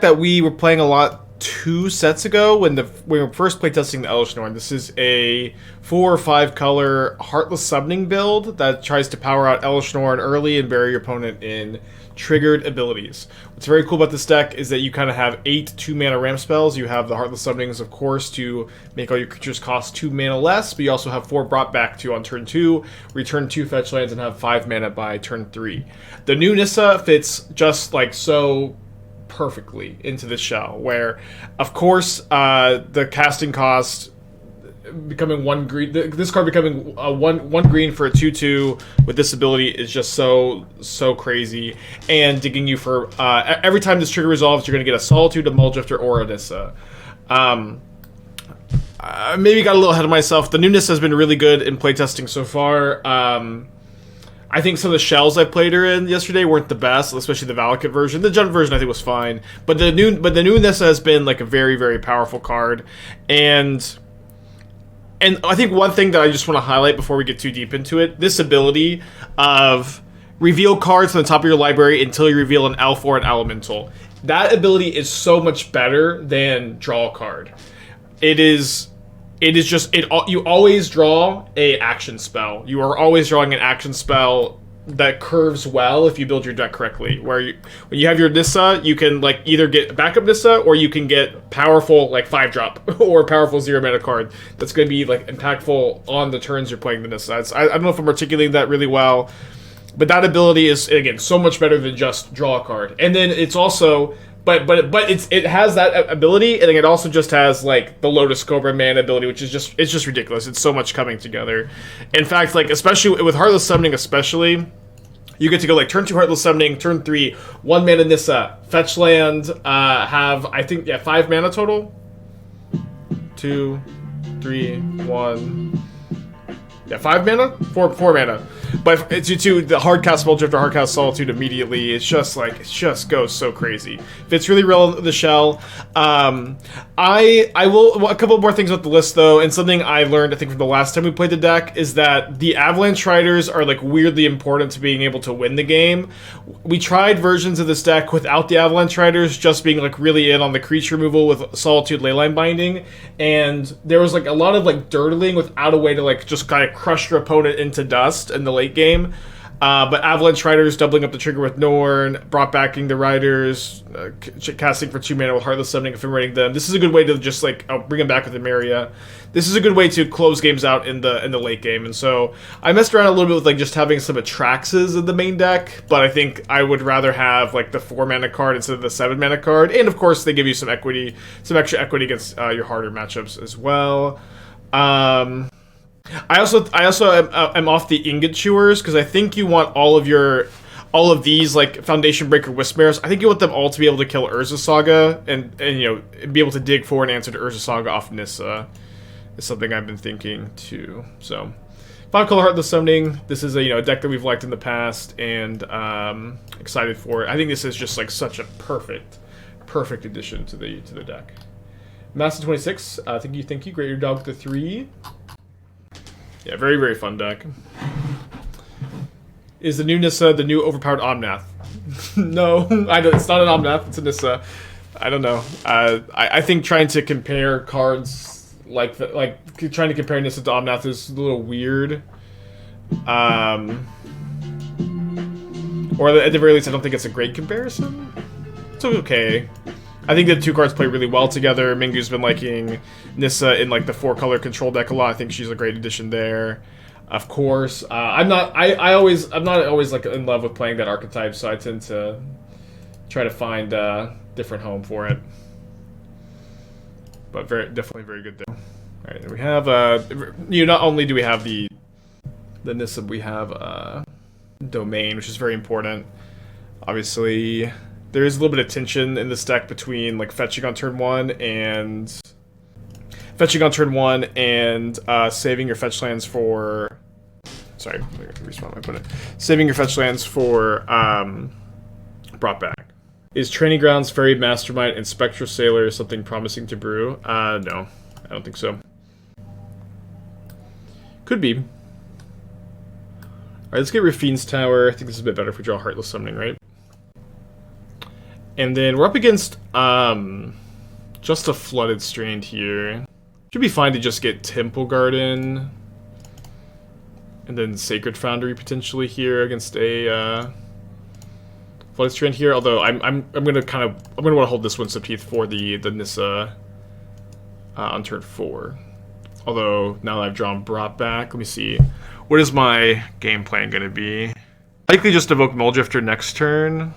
that we were playing a lot 2 sets ago when we were first playtesting the Elesh Norn. This is a 4 or 5 color Heartless Summoning build that tries to power out Elesh Norn early and bury your opponent in triggered abilities. What's very cool about this deck is that you kind of have 8 2-mana ramp spells. You have the Heartless Summonings, of course, to make all your creatures cost 2 mana less, but you also have 4 brought back to on turn 2, return 2 fetch lands, and have 5 mana by turn 3. The new Nissa fits just like so perfectly into this shell, where, of course, the casting cost becoming 1 green, this card becoming one green for a 2/2 with this ability is just so crazy, and digging you for every time this trigger resolves, you're going to get a Solitude, a Mulldrifter, or a Nissa. Maybe got a little ahead of myself. The new Nissa has been really good in playtesting so far. I think some of the shells I played her in yesterday weren't the best, especially the Valakut version. The Jund version I think was fine, but the new Nissa has been like a very, very powerful card, and I think one thing that I just want to highlight before we get too deep into it, this ability of reveal cards from the top of your library until you reveal an elf or an elemental. That ability is so much better than draw a card. You always draw a action spell. You are always drawing an action spell that curves well if you build your deck correctly. When you have your Nissa, you can like either get backup Nissa or you can get powerful like 5-drop or powerful 0-mana card that's going to be like impactful on the turns you're playing the Nissa. I don't know if I'm articulating that really well, but that ability is again so much better than just draw a card. And then it's also it has that ability, and then it also just has like the Lotus Cobra mana ability, which is just ridiculous. It's so much coming together. In fact, like especially with Heartless Summoning, you get to go like turn 2 Heartless Summoning, turn 3 1 mana Nissa, fetch land, have I think 5 mana total. 2, 3, 1. 5 mana? 4 mana. But it's to the hardcast Mulldrifter, hardcast Solitude immediately. It just goes so crazy. Fits really well in the shell. I will a couple more things about the list though, and something I learned I think from the last time we played the deck is that the Avalanche Riders are like weirdly important to being able to win the game. We tried versions of this deck without the Avalanche Riders, just being like really in on the creature removal with Solitude, Leyline Binding, and there was like a lot of like dirtling without a way to like just kind of crush your opponent into dust in the late game. But Avalanche Riders doubling up the trigger with Norn, brought backing the Riders, casting for 2 mana with Heartless Summoning, Ephemerating them. This is a good way to just like bring them back with Emeria. This is a good way to close games out in the late game. And so I messed around a little bit with like just having some Atraxes in the main deck, but I think I would rather have like the 4 mana card instead of the 7 mana card. And of course they give you some equity, some extra equity against your harder matchups as well. I also am off the Ingot Chewers because I think you want all of these like Foundation Breaker Wispmares. I think you want them all to be able to kill Urza Saga and you know be able to dig for an answer to Urza Saga off Nissa. Is something I've been thinking too. So 5-color Heartless Summoning. This is a deck that we've liked in the past and excited for it. I think this is just like such a perfect addition to the deck. Master 26. Thank you. Great your dog with the 3. Yeah, very, very fun deck. Is the new Nissa the new overpowered Omnath? No, it's not an Omnath, it's a Nissa. I don't know. I think trying to compare cards like trying to compare Nissa to Omnath is a little weird. Or at the very least, I don't think it's a great comparison. It's okay. I think the 2 cards play really well together. Mingu's been liking Nissa in like the 4-color control deck a lot. I think she's a great addition there. Of course, I'm not always like in love with playing that archetype, so I tend to try to find a different home for it. But definitely very good there. All right, we have not only do we have the Nissa, we have Domain, which is very important. Obviously, there is a little bit of tension in this deck between like fetching on turn 1 and saving your fetch lands for. Sorry, I have to respawn my opponent. Saving your fetch lands for brought back. Is Training Grounds, Fairy Mastermind, and Spectral Sailor something promising to brew? No, I don't think so. Could be. Alright, let's get Raffine's Tower. I think this is a bit better if we draw Heartless Summoning, right? And then we're up against just a Flooded Strand here. Should be fine to just get Temple Garden. And then Sacred Foundry potentially here against a Flooded Strand here. Although I'm gonna want to hold this Windswept Heath for the Nissa on turn 4. Although now that I've drawn brought back, let me see. What is my game plan gonna be? Likely just evoke Mulldrifter next turn.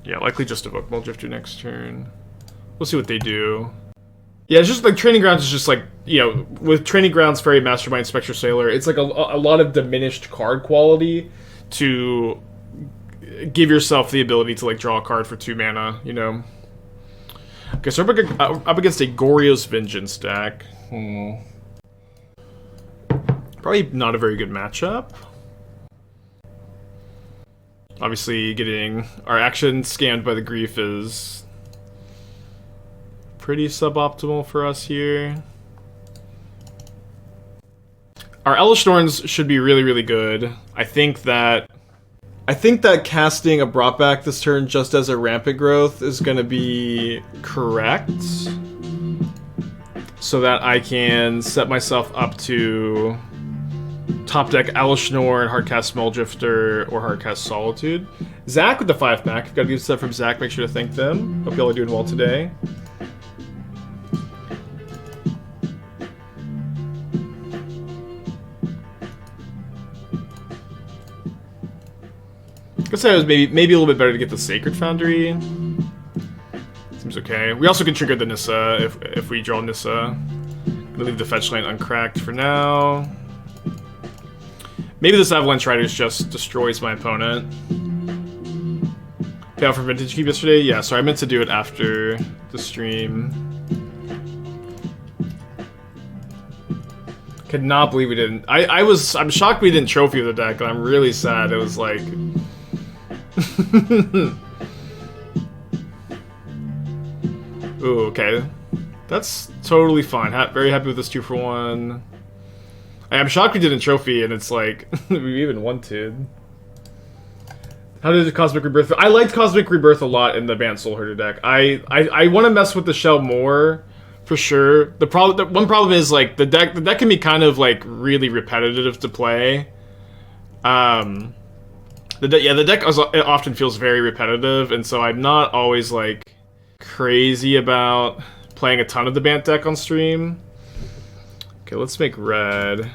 Yeah, likely just evoke Mulldrifter next turn. We'll see what they do. Yeah, it's just like Training Grounds is just like, you know, with Training Grounds, Fairy, Mastermind, Spectre Sailor, it's like a lot of diminished card quality to give yourself the ability to like draw a card for 2 mana, you know? Okay, so up against a Goryo's Vengeance deck. Probably not a very good matchup. Obviously, getting our action scanned by the Grief is pretty suboptimal for us here. Our Elesh Norns should be really, really good. I think that casting a brought back this turn just as a rampant growth is going to be correct, so that I can set myself up to top deck Elesh Norn, hardcast Mulldrifter, or hardcast Solitude. Zach with the 5 pack. Got a good stuff from Zach. Make sure to thank them. Hope y'all are doing well today. I guess it was maybe a little bit better to get the Sacred Foundry. Seems okay. We also can trigger the Nissa if we draw Nissa. Gonna leave the fetch land uncracked for now. Maybe this Avalanche Riders just destroys my opponent. Payout for Vintage Keep yesterday? Yeah, sorry, I meant to do it after the stream. Could not believe we didn't. I'm shocked we didn't trophy the deck, and I'm really sad. It was like... Ooh, okay. That's totally fine. Very happy with this 2-for-1. I'm shocked we didn't trophy, and it's like, we even wanted. How did the Cosmic Rebirth... I liked Cosmic Rebirth a lot in the Bant Soul Herder deck. I want to mess with the shell more, for sure. The one problem is, like, the deck can be kind of, like, really repetitive to play. The deck often feels very repetitive, and so I'm not always, like, crazy about playing a ton of the Bant deck on stream. Okay, let's make red.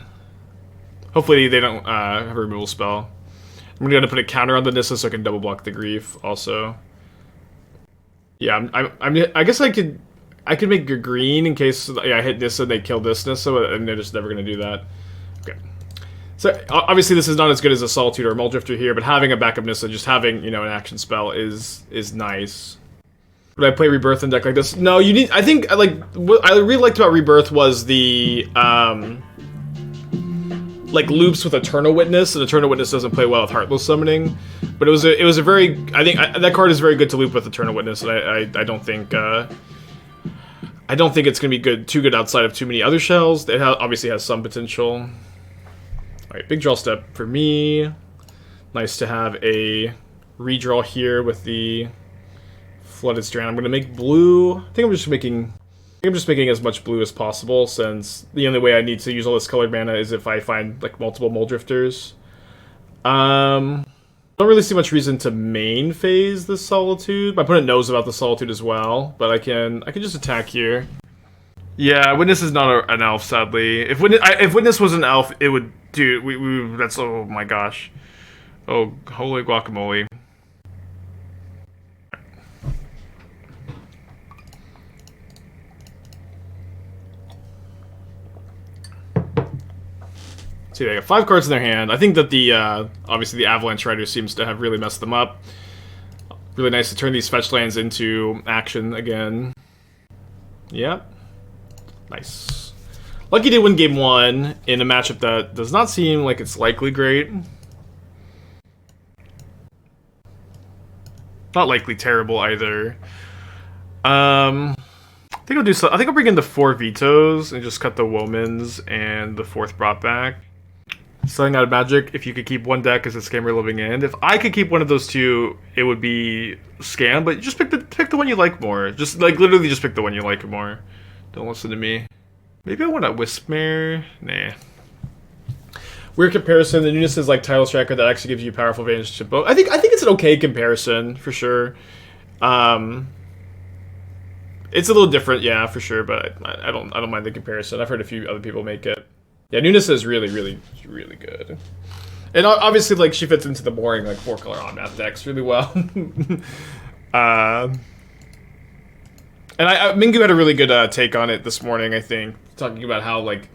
Hopefully they don't have a removal spell. I'm gonna put a counter on the Nissa so I can double block the Grief also. Yeah, I guess I could make a green in case I hit Nissa and they kill this Nissa, and they're just never gonna do that. Okay. So obviously this is not as good as a Solitude or a Mulldrifter here, but having a backup Nissa, just having, you know, an action spell is nice. Would I play Rebirth in a deck like this? No, you need... I think, like, what I really liked about Rebirth was the, like, loops with Eternal Witness, and Eternal Witness doesn't play well with Heartless Summoning. But it was a very... I think that card is very good to loop with Eternal Witness, and I don't think... I don't think it's going to be too good outside of too many other shells. It obviously has some potential. Alright, big draw step for me. Nice to have a redraw here with the Flooded Strand. I'm going to make blue. I think I'm just making as much blue as possible, since the only way I need to use all this colored mana is if I find, like, multiple Mulldrifters. Don't really see much reason to main phase this Solitude. My opponent knows about the Solitude as well, but I can just attack here. Yeah, Witness is not an elf, sadly. If Witness was an elf, it would... Dude, that's... Oh my gosh. Oh, holy guacamole. See, they got 5 cards in their hand. I think that the, obviously the Avalanche Riders seems to have really messed them up. Really nice to turn these fetch lands into action again. Yep. Nice. Lucky to win game 1 in a matchup that does not seem like it's likely great. Not likely terrible either. I think I'll bring in the 4 vetoes and just cut the Womens and the 4th brought back. Selling out of Magic, if you could keep one deck as a scam we're living in. If I could keep one of those two, it would be scam, but just pick the one you like more. Just like literally just pick the one you like more. Don't listen to me. Maybe I want a Wispmare. Nah. Weird comparison. The newness is like Title Striker that actually gives you powerful advantage to both. I think it's an okay comparison for sure. It's a little different, yeah, for sure, but I don't mind the comparison. I've heard a few other people make it. Yeah, Nissa is really, really, really good. And obviously, like, she fits into the boring, like, 4-color Omnath decks really well. And Mingu had a really good take on it this morning, I think, talking about how, like,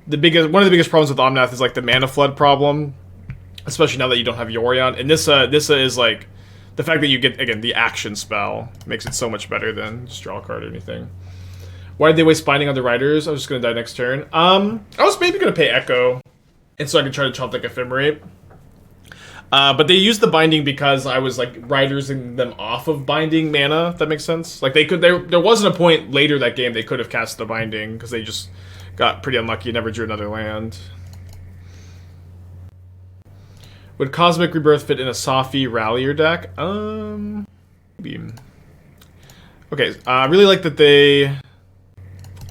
one of the biggest problems with Omnath is, like, the mana flood problem, especially now that you don't have Yorion. And Nissa is, like, the fact that you get, again, the action spell makes it so much better than just draw a card or anything. Why did they waste binding on the Riders? I was just going to die next turn. I was maybe going to pay Echo, and so I could try to chop like Ephemerate. But they used the binding because I was like Ridersing them off of binding mana, if that makes sense. Like there wasn't a point later that game they could have cast the binding, because they just got pretty unlucky and never drew another land. Would Cosmic Rebirth fit in a Safi Rallier deck? Maybe. Okay, I really like that they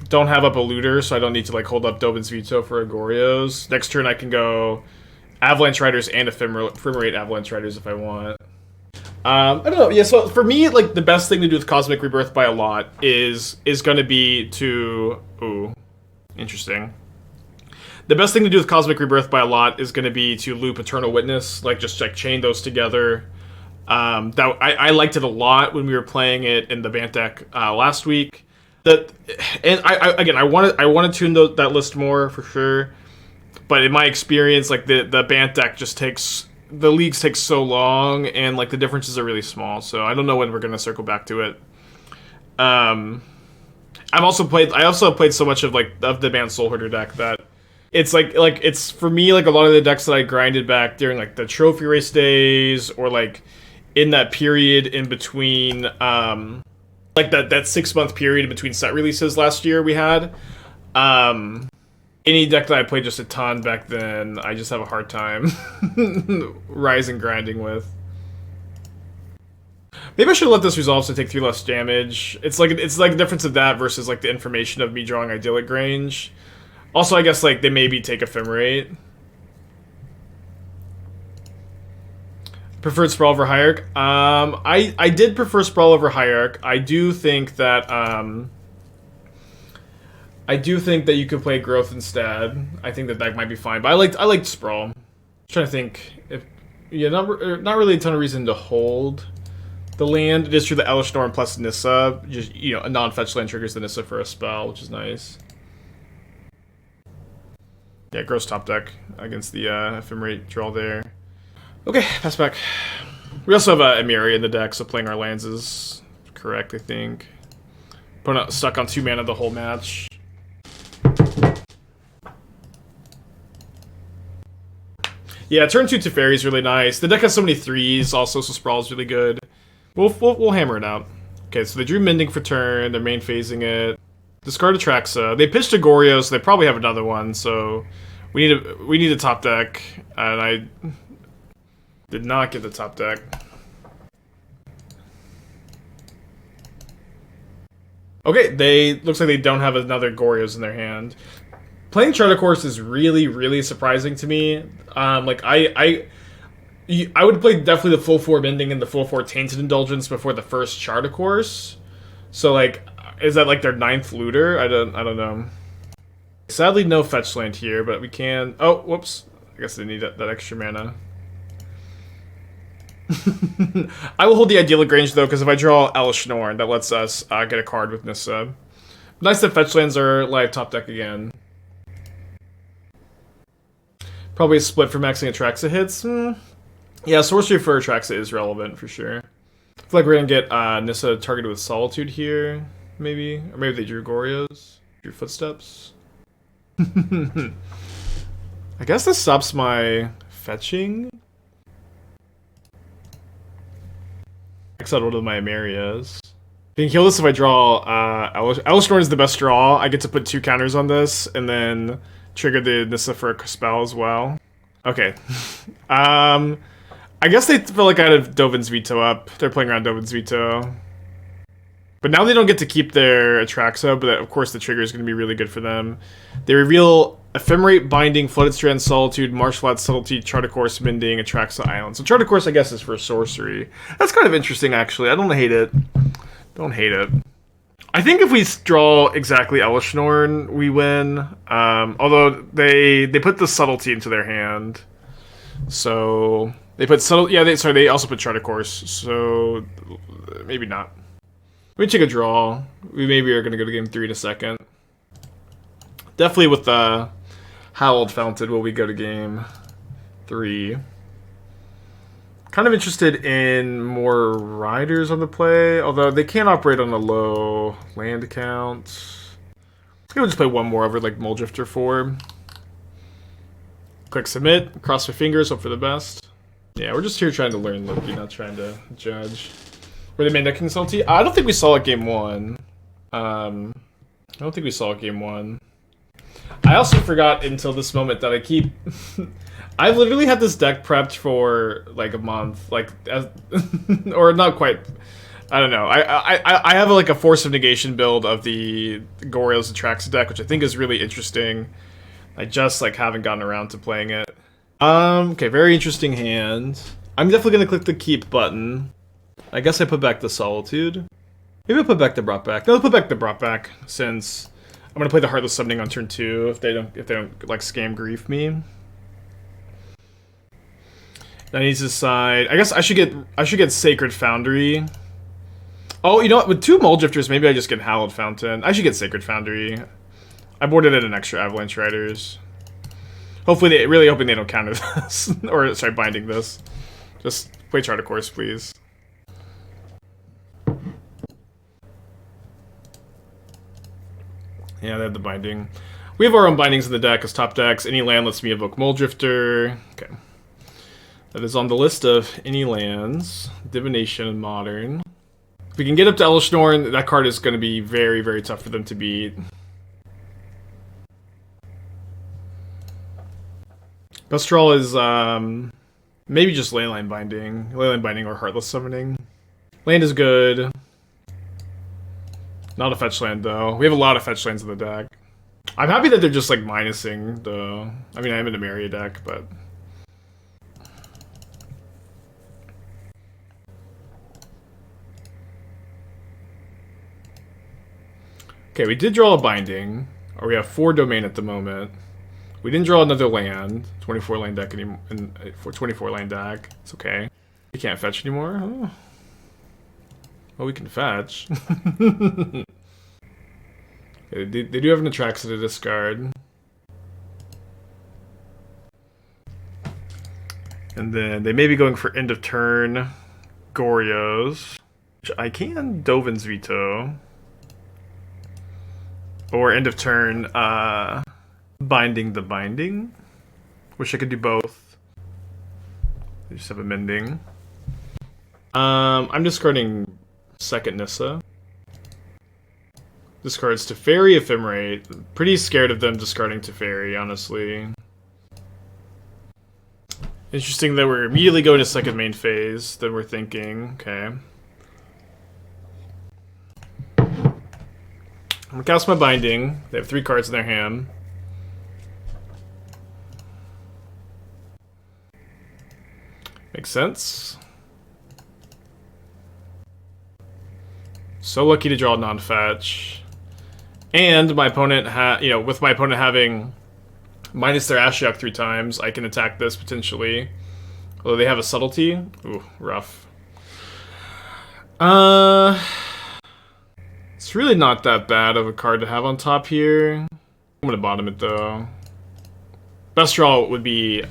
don't have up a looter, so I don't need to like hold up Dovin's Veto for Agorios. Next turn I can go Avalanche Riders and Ephemerate Avalanche Riders if I want. I don't know, yeah, so for me, like, the best thing to do with Cosmic Rebirth by a lot is gonna be to... Ooh, interesting. The best thing to do with Cosmic Rebirth by a lot is gonna be to loop Eternal Witness, like, just, like, chain those together. I liked it a lot when we were playing it in the Bant deck last week. And I want to tune that list more for sure, but in my experience, like the Bant deck just the leagues take so long, and like the differences are really small. So I don't know when we're gonna circle back to it. I also played so much of the Bant Soul Herder deck that it's like it's for me like a lot of the decks that I grinded back during like the trophy race days, or like in that period in between. Like that 6-month period in between set releases last year we had. Any deck that I played just a ton back then, I just have a hard time rising grinding with. Maybe I should let this resolve to take 3 less damage. It's like a difference of that versus like the information of me drawing Idyllic Grange. Also, I guess like they maybe take Ephemerate. Preferred Sprawl over Hierarch. I did prefer Sprawl over Hierarch. I do think that you could play Growth instead. I think that might be fine. But I liked Sprawl. I'm trying to think if not really a ton of reason to hold the land. It is true that Elesh, Norn plus Nissa, just a non-fetch land triggers the Nissa for a spell, which is nice. Yeah, gross top deck against the Ephemerate draw there. Okay, pass back. We also have Emeria in the deck, so playing our lands is correct, I think. Opponent stuck on 2 mana the whole match. Yeah, turn 2 Teferi is really nice. The deck has so many 3s also, so Sprawl is really good. We'll hammer it out. Okay, so they drew Mending for turn, they're main phasing it. Discard Atraxa. They pitched Agorio, so they probably have another one, so we need a top deck, and I did not get the top deck. Okay, looks like they don't have another Gorios in their hand. Playing Charter Course is really, really surprising to me. Like I would play definitely the full 4 Mending and the full 4 Tainted Indulgence before the first Charter Course. So like, is that like their 9th looter? I don't know. Sadly, no fetch land here, but we can. Oh, whoops! I guess they need that extra mana. I will hold the Idyllic Grange though, because if I draw Elesh Norn, that lets us get a card with Nissa. Nice that fetch lands are live top deck again. Probably a split for maxing Atraxa hits. Yeah, Sorcery for Atraxa is relevant for sure. I feel like we're gonna get Nissa targeted with Solitude here, maybe, or maybe they drew Gorios, drew Footsteps. I guess this stops my fetching. Except one of my Emerias. I can kill this if I draw Elesh Norn is the best draw. I get to put 2 counters on this, and then trigger the Nissa for a spell as well. Okay. I guess they feel like I had Dovin's Veto up. They're playing around Dovin's Veto. But now they don't get to keep their Atraxa, but of course the trigger is going to be really good for them. They reveal Ephemerate, Binding, Flooded Strand, Solitude, Marshflat, Subtlety, Chart Course, Mending, Atraxa, Ions. So Chart Course, I guess, is for sorcery. That's kind of interesting, actually. I don't hate it. Don't hate it. I think if we draw exactly Elesh Norn, we win. Although they put the Subtlety into their hand. So they put Subtlety. Yeah, they also put Chart Course. So maybe not. Let me take a draw. We maybe are going to go to game 3 in a second. Definitely with the Hallowed Fountain will we go to game 3. Kind of interested in more riders on the play, although they can't operate on a low land count. Maybe we'll just play one more over like Mulldrifter 4. Click submit, cross my fingers, hope for the best. Yeah, we're just here trying to learn Loki, not trying to judge. Were they made necking salty? I don't think we saw it game 1. I don't think we saw it game 1. I also forgot until this moment that I keep... I've literally had this deck prepped for like a month, like, or not quite. I don't know. I have like a Force of Negation build of the Goryo's Atraxa deck, which I think is really interesting. I just like haven't gotten around to playing it. Okay, very interesting hand. I'm definitely gonna click the keep button. I guess I put back the Solitude. Maybe I'll put back the brought back. No, I'll put back the brought back since I'm gonna play the Heartless Summoning on turn 2 if they don't like scam grief me. I need to decide. I guess I should get Sacred Foundry. Oh, you know what? With 2 Mulldrifters, maybe I just get Hallowed Fountain. I should get Sacred Foundry. I boarded it an extra Avalanche Riders. Hopefully, really hoping they don't counter this or sorry, binding this. Just play Chart Course, please. Yeah, they have the binding. We have our own bindings in the deck as top decks. Any land lets me evoke Mulldrifter. Okay. That is on the list of any lands. Divination and Modern. If we can get up to Elesh Norn, that card is going to be very, very tough for them to beat. Best draw is maybe just Leyline Binding. Leyline Binding or Heartless Summoning. Land is good. Not a fetch land, though. We have a lot of fetch lands in the deck. I'm happy that they're just, like, minusing, though. I mean, I am an Emeria deck, but... Okay, we did draw a binding, or we have 4 domain at the moment. We didn't draw another land, 24 land deck anymore. For 24 land deck, it's okay. We can't fetch anymore. Oh. Well, we can fetch. Okay, they do have an Atraxa to discard. And then they may be going for end of turn Goryo's, which I can Dovin's Veto. Or end of turn Binding the Binding. Wish I could do both. They just have a Mending. I'm discarding second Nissa. Discards Teferi, Ephemerate. Pretty scared of them discarding Teferi, honestly. Interesting that we're immediately going to second main phase. Then we're thinking, okay. I'm gonna cast my binding. They have 3 cards in their hand. Makes sense. So lucky to draw a non-fetch. And my opponent with my opponent having minus their Ashiok 3 times, I can attack this potentially. Although they have a subtlety. Ooh, rough. It's really not that bad of a card to have on top here. I'm gonna bottom it though. Best draw would be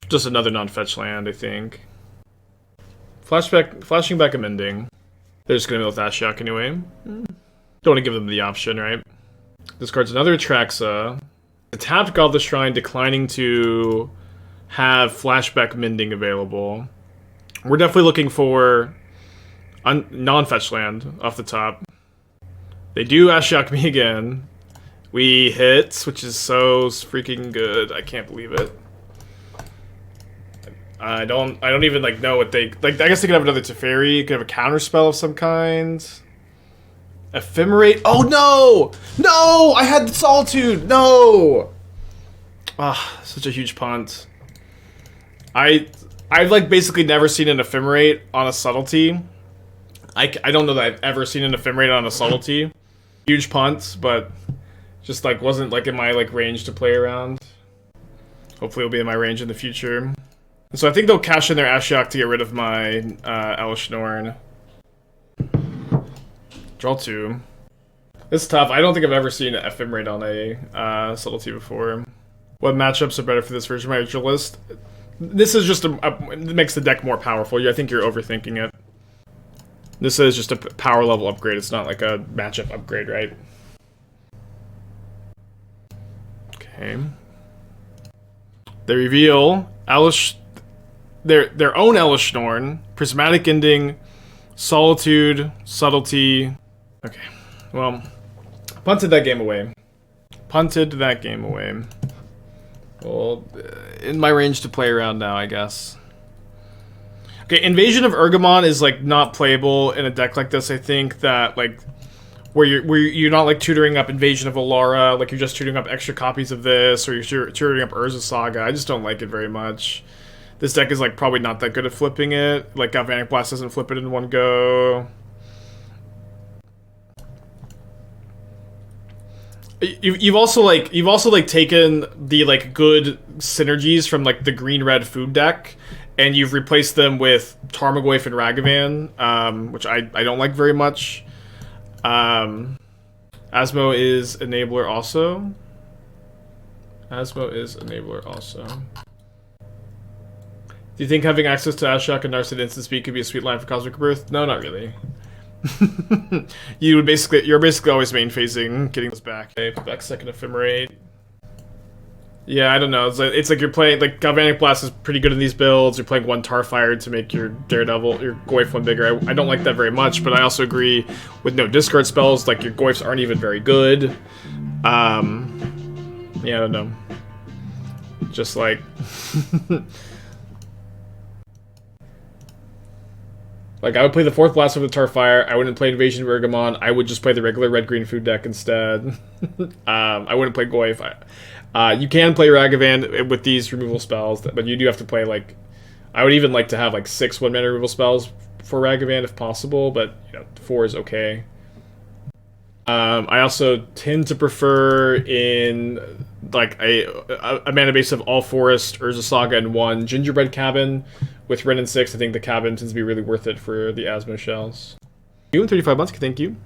just another non-fetch land, I think. Flashing back a Mending. They're just gonna mill with Ashiok anyway. Don't want to give them the option, right? Discards another Atraxa. The tapped Godless Shrine declining to have flashback Mending available. We're definitely looking for non-fetch land off the top. They do Ashiok me again. We hit, which is so freaking good. I can't believe it. I don't even like know what they like. I guess they could have another Teferi. Could have a counter spell of some kind. Ephemerate. Oh no! No! I had Solitude. No! Ah, such a huge punt. I've like basically never seen an Ephemerate on a subtlety. I don't know that I've ever seen an Ephemerate on a subtlety. Huge punt, but just like wasn't like in my like range to play around. Hopefully it'll be in my range in the future. So I think they'll cash in their Ashiok to get rid of my Elesh Norn. Draw 2. It's tough. I don't think I've ever seen an Ephemerate on a subtlety before. What matchups are better for this version of my ritual list? This is just it makes the deck more powerful. I think you're overthinking it. This is just a power level upgrade. It's not like a matchup upgrade, right? Okay. They reveal Elesh, their own Elesh Norn, Prismatic Ending, Solitude, Subtlety. Okay, well, punted that game away. Punted that game away. Well, in my range to play around now, I guess. Okay, Invasion of Urgamon is like not playable in a deck like this. I think that like where you're not like tutoring up Invasion of Alara, like you're just tutoring up extra copies of this, or you're tutoring up Urza Saga. I just don't like it very much. This deck is like probably not that good at flipping it. Like Galvanic Blast doesn't flip it in one go. You've also taken the like good synergies from like the green-red food deck, and you've replaced them with Tarmogoyf and Ragavan, which I don't like very much. Asmo is Enabler also. Asmo is Enabler also. Do you think having access to Ashiok and Narset instant speed could be a sweet line for Cosmic Rebirth? No, not really. You're basically always main phasing, getting this back. Okay, back second Ephemerate. Yeah, I don't know. It's like you're playing like Galvanic Blast is pretty good in these builds. You're playing one Tarfire to make your Daredevil, your Goyf one bigger. I don't like that very much, but I also agree with no discard spells. Like your Goyfs aren't even very good. Yeah, I don't know. Just like. Like, I would play the 4th Blast with the Tarfire. I wouldn't play Invasion of Urgamon. I would just play the regular red-green food deck instead. I wouldn't play Goyf. You can play Ragavan with these removal spells, but you do have to play, like... I would even like to have, like, 6 one-mana removal spells for Ragavan if possible, but, 4 is okay. I also tend to prefer in, like, a mana base of all Forest, Urza Saga, and 1 Gingerbread Cabin. With Ren and 6, I think the cabin tends to be really worth it for the Asmo shells. You in 35 months, thank you.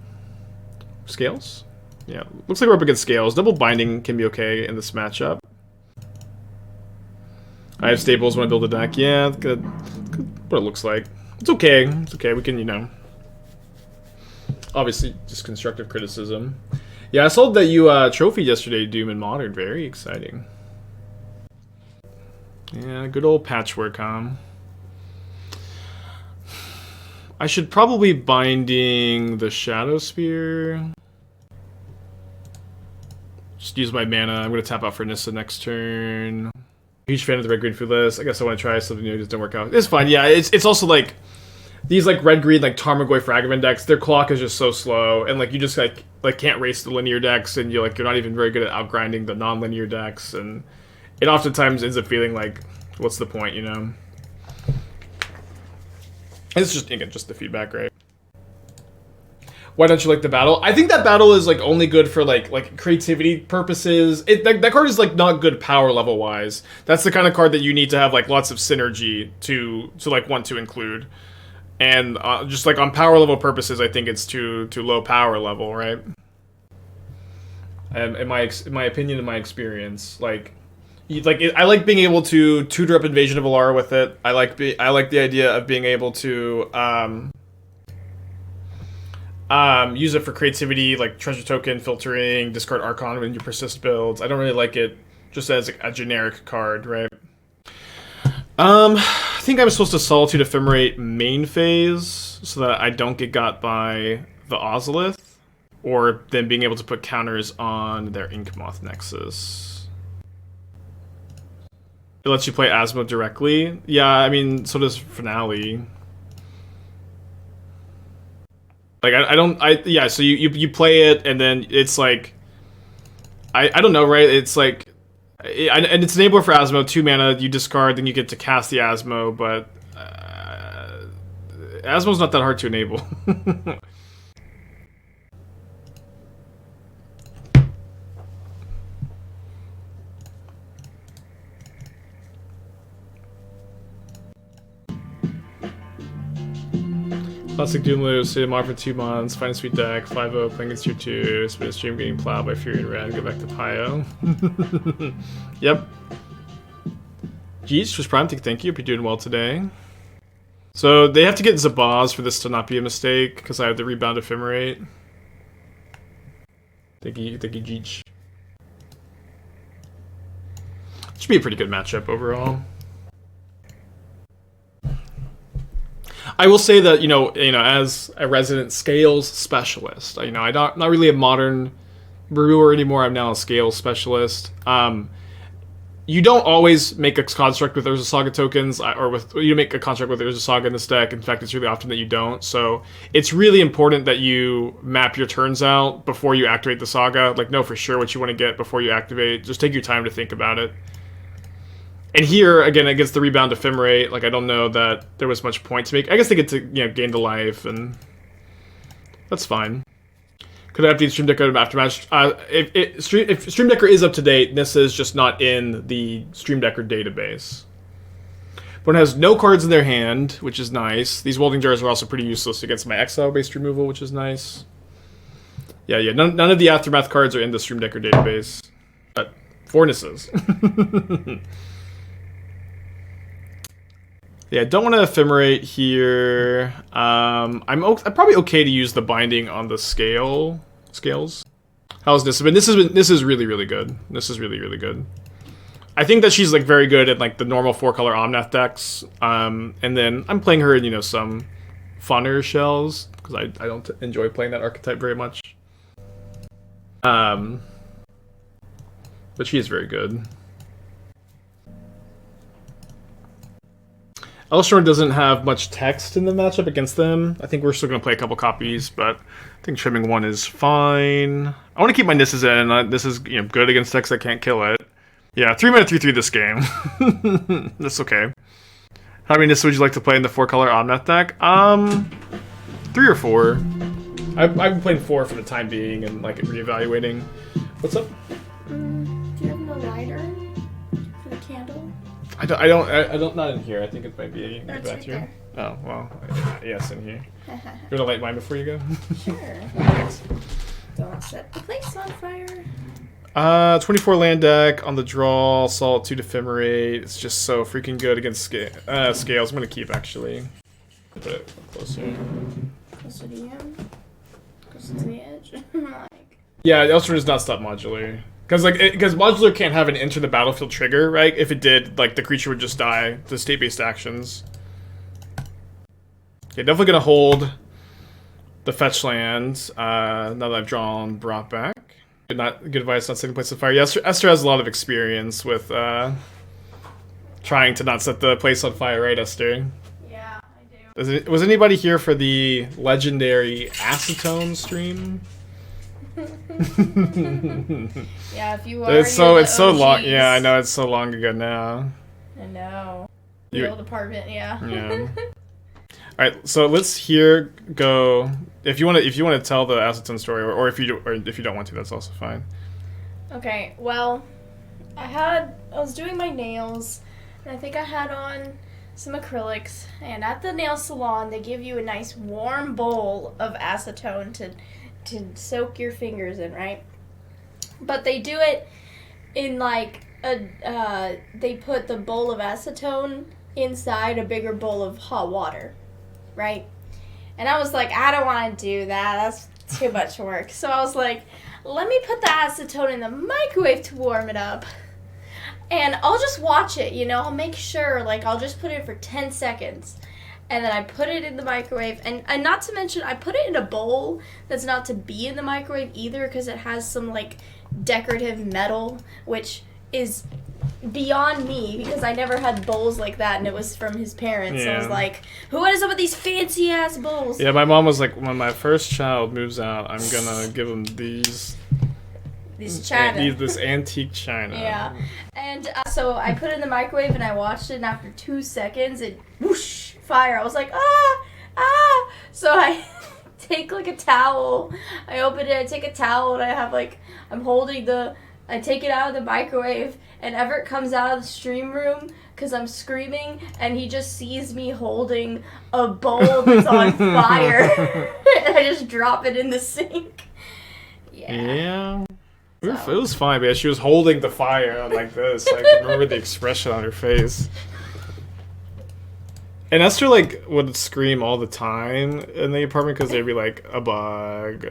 Scales? Yeah, looks like we're up against Scales. Double Binding can be okay in this matchup. I have Staples when I build a deck. Yeah, good. What it looks like. It's okay. It's okay. We can, obviously, just constructive criticism. Yeah, I saw that you trophied yesterday, Doom in Modern. Very exciting. Yeah, good old patchwork, huh? I should probably Binding the Shadow Spear. Just use my mana. I'm going to tap out for Nissa next turn. Huge fan of the red-green food list. I guess I want to try something new. It just didn't work out. It's fine. Yeah, it's also like... These like red-green, like Tarmogoyf Ragavan decks, their clock is just so slow. And like you just like can't race the linear decks. And you're not even very good at outgrinding the non-linear decks. And it oftentimes ends up feeling like, what's the point, It's just, again, just the feedback, right? Why don't you like the battle? I think that battle is, like, only good for, like creativity purposes. That card is, like, not good power level-wise. That's the kind of card that you need to have, like, lots of synergy to like, want to include. And just, like, on power level purposes, I think it's too low power level, right? In my opinion, in my experience, I like being able to tutor up Invasion of Alara with it. I like the idea of being able to use it for creativity, like treasure token filtering, discard Archon when you persist builds. I don't really like it just as a generic card, right? I think I'm supposed to Solitude Ephemerate main phase so that I don't get got by the Ozolith. or them being able to put counters on their Inkmoth Nexus. It lets you play Asmo directly. Yeah, I mean, so does Finale. Like, yeah, so you play it, and then it's like, I don't know, right? It's like, and it's an enabler for Asmo, 2 mana, you discard, then you get to cast the Asmo, but Asmo's not that hard to enable. Classic Doomloop, Sidemar for 2 months, find a sweet deck, 5-0, playing against your 2, spin a stream getting plowed by Fury and Red, go back to Pio. Yep. Jeez, Twitch Prime, thank you, hope you're doing well today. So they have to get Zabaz for this to not be a mistake, because I have the rebound Ephemerate. Thank you, Jeech. Should be a pretty good matchup overall. I will say that, you know, as a resident scales specialist, I'm not really a modern brewer anymore. I'm now a scales specialist. You don't always make a construct with Urza Saga tokens, or you make a construct with Urza Saga in this deck. In fact, it's really often that you don't. So it's really important that you map your turns out before you activate the Saga. Like, know for sure what you want to get before you activate. Just take your time to think about it. And here, again, against the rebound Ephemerate, like, I don't know that there was much point to make. I guess they get to, gain the life, and that's fine. Could I update Stream Decker Aftermatch? If Stream Decker is up to date, Nissa is just not in the Stream Decker database. But it has no cards in their hand, which is nice. These Welding Jars are also pretty useless against my Exile-based removal, which is nice. Yeah, none of the Aftermath cards are in the Stream Decker database. But 4 Nissas. Yeah, don't want to Ephemerate here. I'm probably okay to use the binding on the scales. How's Nissa been? This is really, really good. This is really, really good. I think that she's like very good at like the normal 4-color Omnath decks. And then I'm playing her in, some funner shells, because I don't enjoy playing that archetype very much. But she is very good. Elesh doesn't have much text in the matchup against them. I think we're still going to play a couple copies, but I think trimming 1 is fine. I want to keep my Nissas in, and this is good against decks that can't kill it. Yeah, 3-mana 3/3 this game. That's okay. How many Nissa would you like to play in the 4-color Omnath deck? 3 or 4. I've been playing 4 for the time being and like reevaluating. What's up? Do you have no lighter for the candle? I don't, not in here. I think it might be in the bathroom. Right oh, well, yes, in here. You want to light mine before you go? Sure. Thanks. Don't set the place on fire. 24 land deck on the draw, Solitude Ephemerate. It's just so freaking good against scales. I'm going to keep, actually. Put it closer. Closer to you? Closer to the edge? Yeah, Elstrom does not stop modular. Because modular can't have an enter the battlefield trigger, right? If it did, like, the creature would just die to state-based actions. Okay, definitely gonna hold the fetch land. Now that I've drawn brought back. Good advice, not setting place on fire. Yeah, Esther has a lot of experience with trying to not set the place on fire, right, Esther? Yeah, I do. Was anybody here for the legendary Acetone stream? Yeah, if you are, it's so long. Yeah, I know, it's so long ago now. I know. The old apartment, yeah. Yeah. All right, so let's go. If you want to tell the Acetone story, or if you don't want to, that's also fine. Okay. Well, I was doing my nails, and I think I had on some acrylics. And at the nail salon, they give you a nice warm bowl of acetone to soak your fingers in, right? But they do it in like they put the bowl of acetone inside a bigger bowl of hot water, right? And I was like, I don't want to do that. That's too much work. So I was like, let me put the acetone in the microwave to warm it up. And I'll just watch it, I'll make sure, like, I'll just put it for 10 seconds. and then I put it in the microwave, and not to mention, I put it in a bowl that's not to be in the microwave either, because it has some, like, decorative metal, which is beyond me, because I never had bowls like that, and it was from his parents. So I was like, what is up with these fancy-ass bowls? Yeah, my mom was like, when my first child moves out, I'm gonna give him this antique china. Yeah. And so I put it in the microwave, and I watched it, and after 2 seconds, it whoosh, fire. I was like, ah! So I take, like, a towel. I open it, I take a towel, and I have, like, I take it out of the microwave, and Everett comes out of the stream room because I'm screaming, and he just sees me holding a bowl that's on fire. And I just drop it in the sink. Yeah. It was fine, but she was holding the fire like this. I can remember the expression on her face. And Esther, like, would scream all the time in the apartment because there'd be, like, a bug.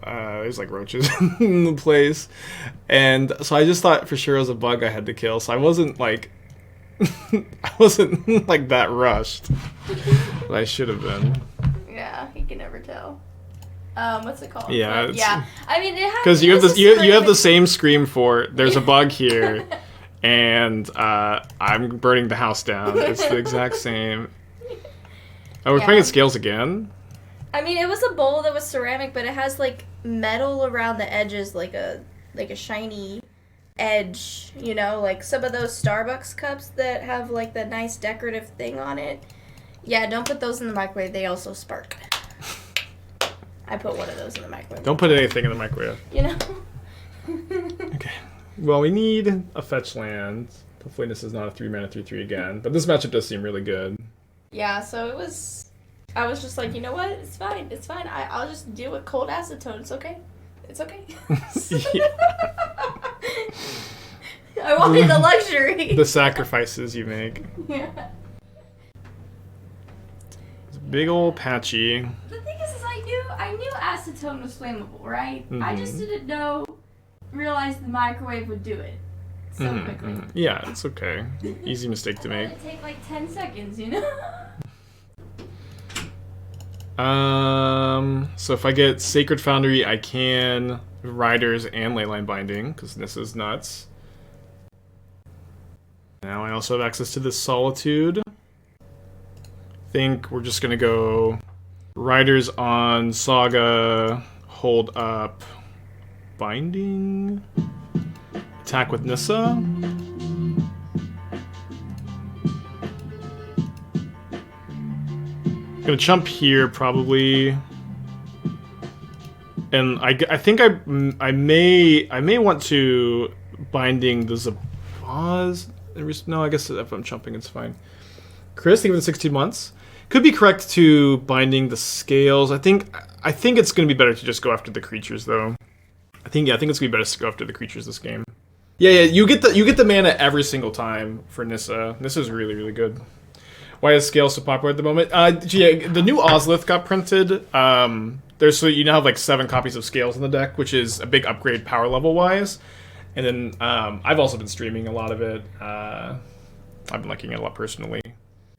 There's, like, roaches in the place. And so I just thought for sure it was a bug I had to kill. So I wasn't, like, that rushed. But I should have been. Yeah, you can never tell. What's it called? Yeah. Yeah. I mean, it has... Because you have the same scream for, there's a bug here. And I'm burning the house down. It's the exact same. Oh, we're playing at scales again? I mean, it was a bowl that was ceramic, but it has, like, metal around the edges, like a shiny edge, you know? Like some of those Starbucks cups that have, like, the nice decorative thing on it. Yeah, don't put those in the microwave. They also spark. I put one of those in the microwave. Don't put anything in the microwave. You know? Okay. Well, we need a fetch land. Hopefully this is not a 3-mana 3/3 again. But this matchup does seem really good. Yeah, so I was just like, you know what? It's fine. It's fine. I'll just deal with cold acetone. It's okay. It's okay. I wanted the luxury. The sacrifices you make. Yeah. It's big old patchy. The thing is I knew acetone was flammable, right? Mm-hmm. I just didn't realize the microwave would do it so quickly. Yeah, it's okay. Easy mistake to make. It'd take like 10 seconds, you know? So if I get Sacred Foundry, I can Riders and Leyline Binding, because this is nuts. Now I also have access to this Solitude. I think we're just gonna go Riders on Saga, hold up, Binding, attack with Nissa. Gonna chump here probably, and I think I may want to Binding the Zabaz. No, I guess if I'm chumping it's fine. Chris, think of the 16 months. Could be correct to Binding the Scales. I think it's gonna be better to just go after the creatures though. I think it's gonna be better to go after the creatures this game. Yeah, you get the mana every single time for Nissa. Nissa's really, really good. Why is Scales so popular at the moment? The new Ozlith got printed. So you now have like 7 copies of Scales in the deck, which is a big upgrade power level wise. And then I've also been streaming a lot of it. I've been liking it a lot personally.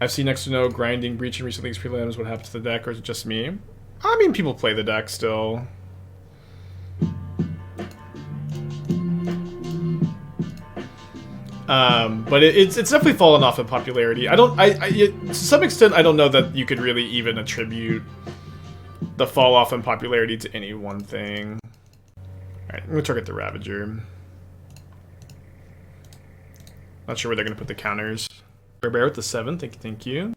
I've seen next to no grinding, breaching recent leagues prelims. What happened to the deck, or is it just me? I mean, people play the deck still. But it's definitely fallen off in popularity. To some extent, I don't know that you could really even attribute the fall off in popularity to any one thing. Alright, I'm gonna target the Ravager. Not sure where they're gonna put the counters. Bear with the 7, thank you.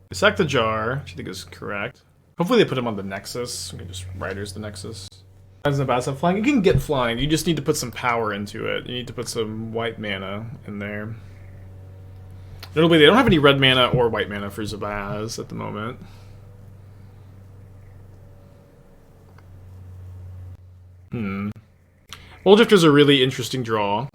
They sack the Jar, which I think is correct. Hopefully they put him on the Nexus. We can just Riders the Nexus. Flying. You can get flying, you just need to put some power into it. You need to put some white mana in there. Notably, they don't have any red mana or white mana for Zabaz at the moment. Mulldrifter's a really interesting draw.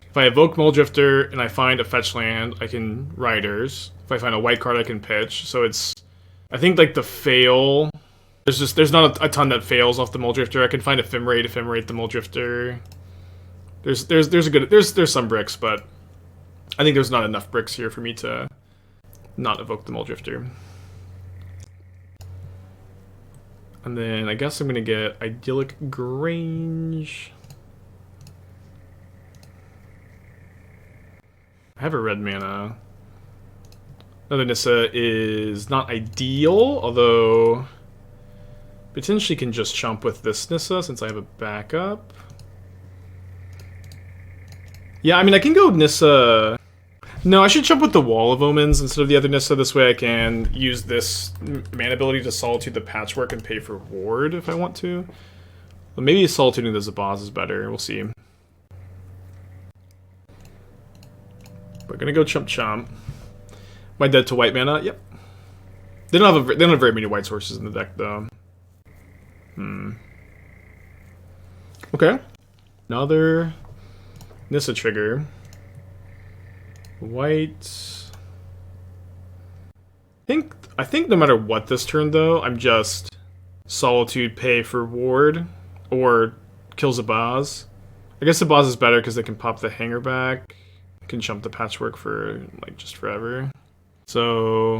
If I evoke Mulldrifter and I find a fetch land, I can Riders. If I find a white card, I can pitch. So it's, I think like the fail. There's not a ton that fails off the Mulldrifter. I can find Ephemerate the Mulldrifter. There's some bricks, but I think there's not enough bricks here for me to not evoke the Mulldrifter. And then I guess I'm gonna get Idyllic Grange. I have a red mana. Another Nissa is not ideal, although potentially can just chump with this Nissa since I have a backup. Yeah, I mean I can go Nissa. No, I should jump with the Wall of Omens instead of the other Nissa. This way I can use this mana ability to Solitude the Patchwork and pay for Ward if I want to. But maybe Solitude as a boss is better. We'll see. We're gonna go Chump Chomp. Am I dead to white mana? Yep. They don't have very many white sources in the deck though. Okay. Another Nissa trigger. White. I think no matter what this turn though, I'm just Solitude pay for Ward or kills a boss. I guess the boss is better because they can pop the hanger back. Can jump the Patchwork for like just forever. So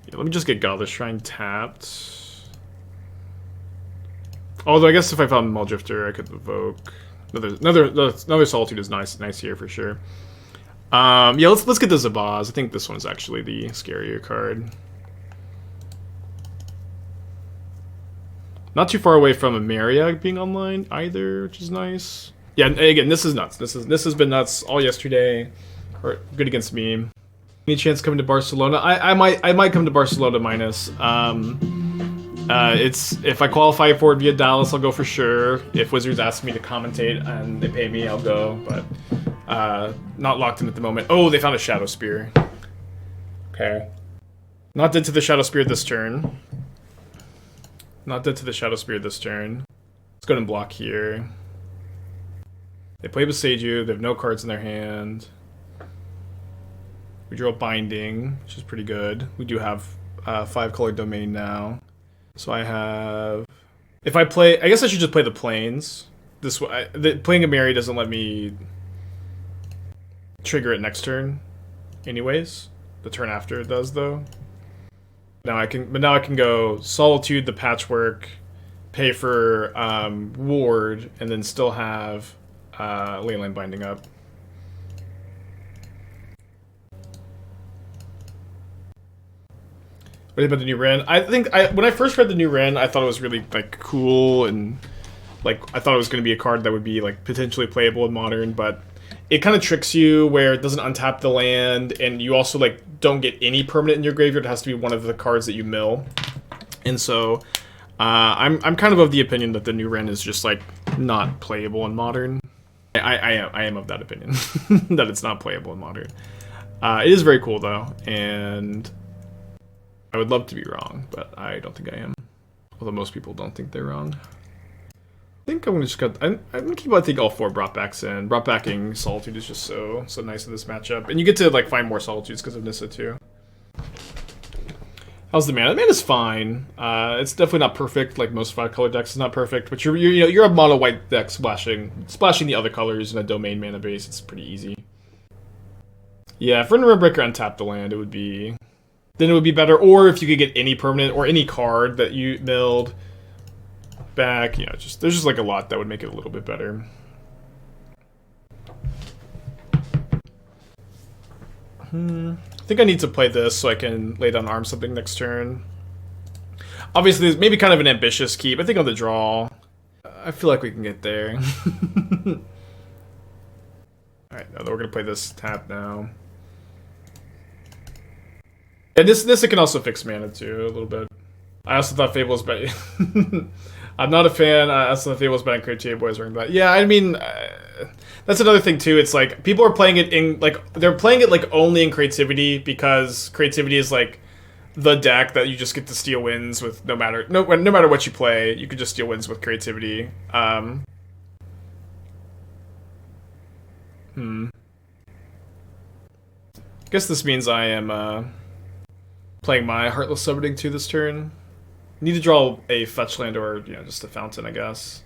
yeah, let me just get Godless Shrine tapped. Although I guess if I found Mulldrifter, I could evoke. Another Solitude is nice here for sure. Yeah, let's get the Zabaz. I think this one is actually the scarier card. Not too far away from Emeria being online either, which is nice. Yeah, and again, this is nuts. This has been nuts all yesterday. Or good against me. Any chance coming to Barcelona? I might come to Barcelona minus. It's if I qualify for it via Dallas, I'll go for sure. If Wizards ask me to commentate and they pay me, I'll go. But not locked in at the moment. Oh, they found a Shadow Spear. Okay. Not dead to the Shadow Spear this turn. Not dead to the Shadow Spear this turn. Let's go ahead and block here. They play Beseiju. They have no cards in their hand. We draw Binding, which is pretty good. We do have 5-color domain now. So I have... If I play... I guess I should just play the Plains. This way, playing Emeria doesn't let me trigger it next turn anyways. The turn after it does, though. Now I can go Solitude the Patchwork, pay for Ward, and then still have Leyline Binding up. What about the new Ren? I think when I first read the new Ren, I thought it was really like cool and like I thought it was going to be a card that would be like potentially playable in Modern, but it kind of tricks you where it doesn't untap the land, and you also like don't get any permanent in your graveyard. It has to be one of the cards that you mill, and so I'm kind of the opinion that the new Ren is just like not playable in Modern. I am of that opinion that it's not playable in Modern. It is very cool though, and I would love to be wrong, but I don't think I am. Although most people don't think they're wrong. I think I'm gonna just cut. I'm gonna keep. I think all 4 brought backs in. Brought backing Solitude is just so nice in this matchup, and you get to like find more Solitudes because of Nissa too. How's the mana? The mana's fine. It's definitely not perfect. Like most 5-color decks, it's not perfect. But you're a mono white deck splashing the other colors in a domain mana base. It's pretty easy. Yeah, if Random Breaker untapped the land, it would be. Then it would be better. Or if you could get any permanent or any card that you milled back, you know, there's just like a lot that would make it a little bit better. I think I need to play this so I can lay down Arm Something next turn. Obviously, it's maybe kind of an ambitious keep. I think on the draw, I feel like we can get there. Alright, now we're going to play this tap now. And this can also fix mana too, a little bit. I also thought Fable was better. I'm not a fan. I also thought Fable was better than Creativity Boys wearing that. Yeah, I mean, that's another thing too. It's like people are playing it in like they're playing it like only in Creativity because Creativity is like the deck that you just get to steal wins with no matter what you play. You could just steal wins with Creativity. Guess this means I am playing my Heartless Summoning 2 this turn. Need to draw a fetch land or, you know, just a fountain, I guess.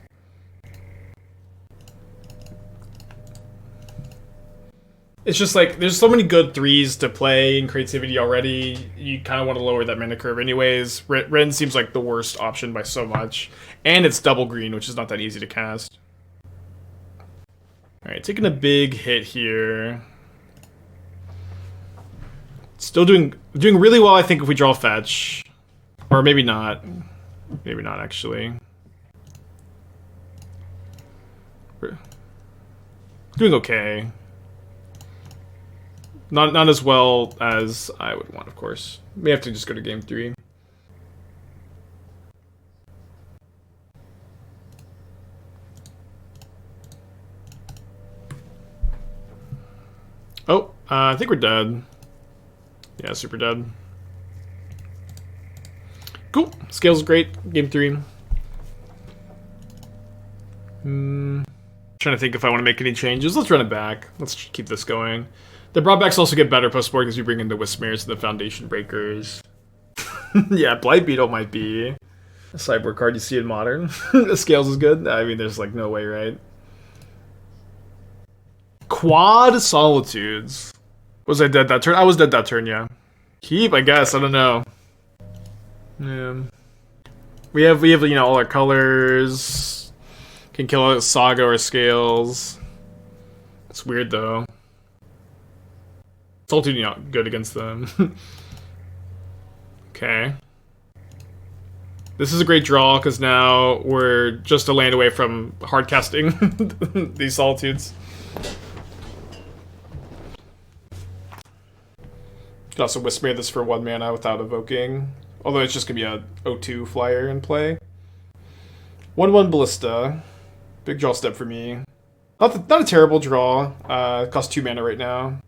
It's just like, there's so many good 3s to play in creativity already. You kind of want to lower that mana curve anyways. Ren seems like the worst option by so much. And it's double green, which is not that easy to cast. Alright, taking a big hit here. Still doing really well, I think, if we draw fetch. Or maybe not. Maybe not, actually. We're doing okay. Not as well as I would want, of course. May have to just go to game 3. Oh, I think we're dead. Yeah, super dead. Cool. Scale's great. Game 3. Trying to think if I want to make any changes. Let's run it back. Let's keep this going. The brought-backs also get better post-board because you bring in the Wispmares and the Foundation Breakers. Yeah, Blight Beetle might be a sideboard card you see in Modern. The Scales is good. I mean, there's like no way, right? Quad Solitudes. Was I dead that turn? I was dead that turn, yeah. Keep, I guess. I don't know. Yeah. We have you know, all our colors. Can kill a Saga or Scales. It's weird though. Solitude, not good against them. Okay. This is a great draw because now we're just a land away from hard casting these Solitudes. Could also Wispmare this for 1 mana without evoking. Although it's just going to be a 0-2 flyer in play. 1-1 Ballista. Big draw step for me. Not a terrible draw. It costs 2 mana right now.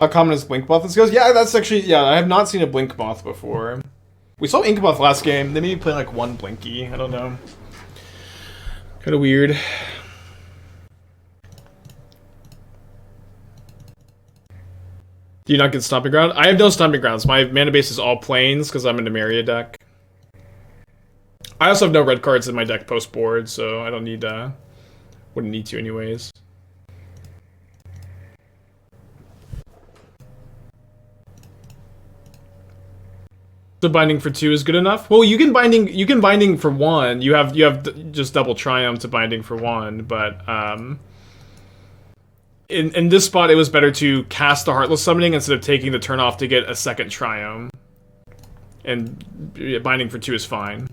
How common is Blink Moth in Scales? Yeah, that's actually... Yeah, I have not seen a Blink Moth before. We saw Ink Moth last game. They made me play like 1 Blinky. I don't know. Kind of weird. Do you not get Stomping Ground? I have no Stomping Grounds. My mana base is all plains because I'm an Emeria deck. I also have no red cards in my deck post board, so I don't need wouldn't need to anyways. The binding for 2 is good enough. Well, you can binding for 1. You have just double triumph to binding for 1, but in this spot it was better to cast the Heartless Summoning instead of taking the turn off to get a second triumph. And binding for 2 is fine.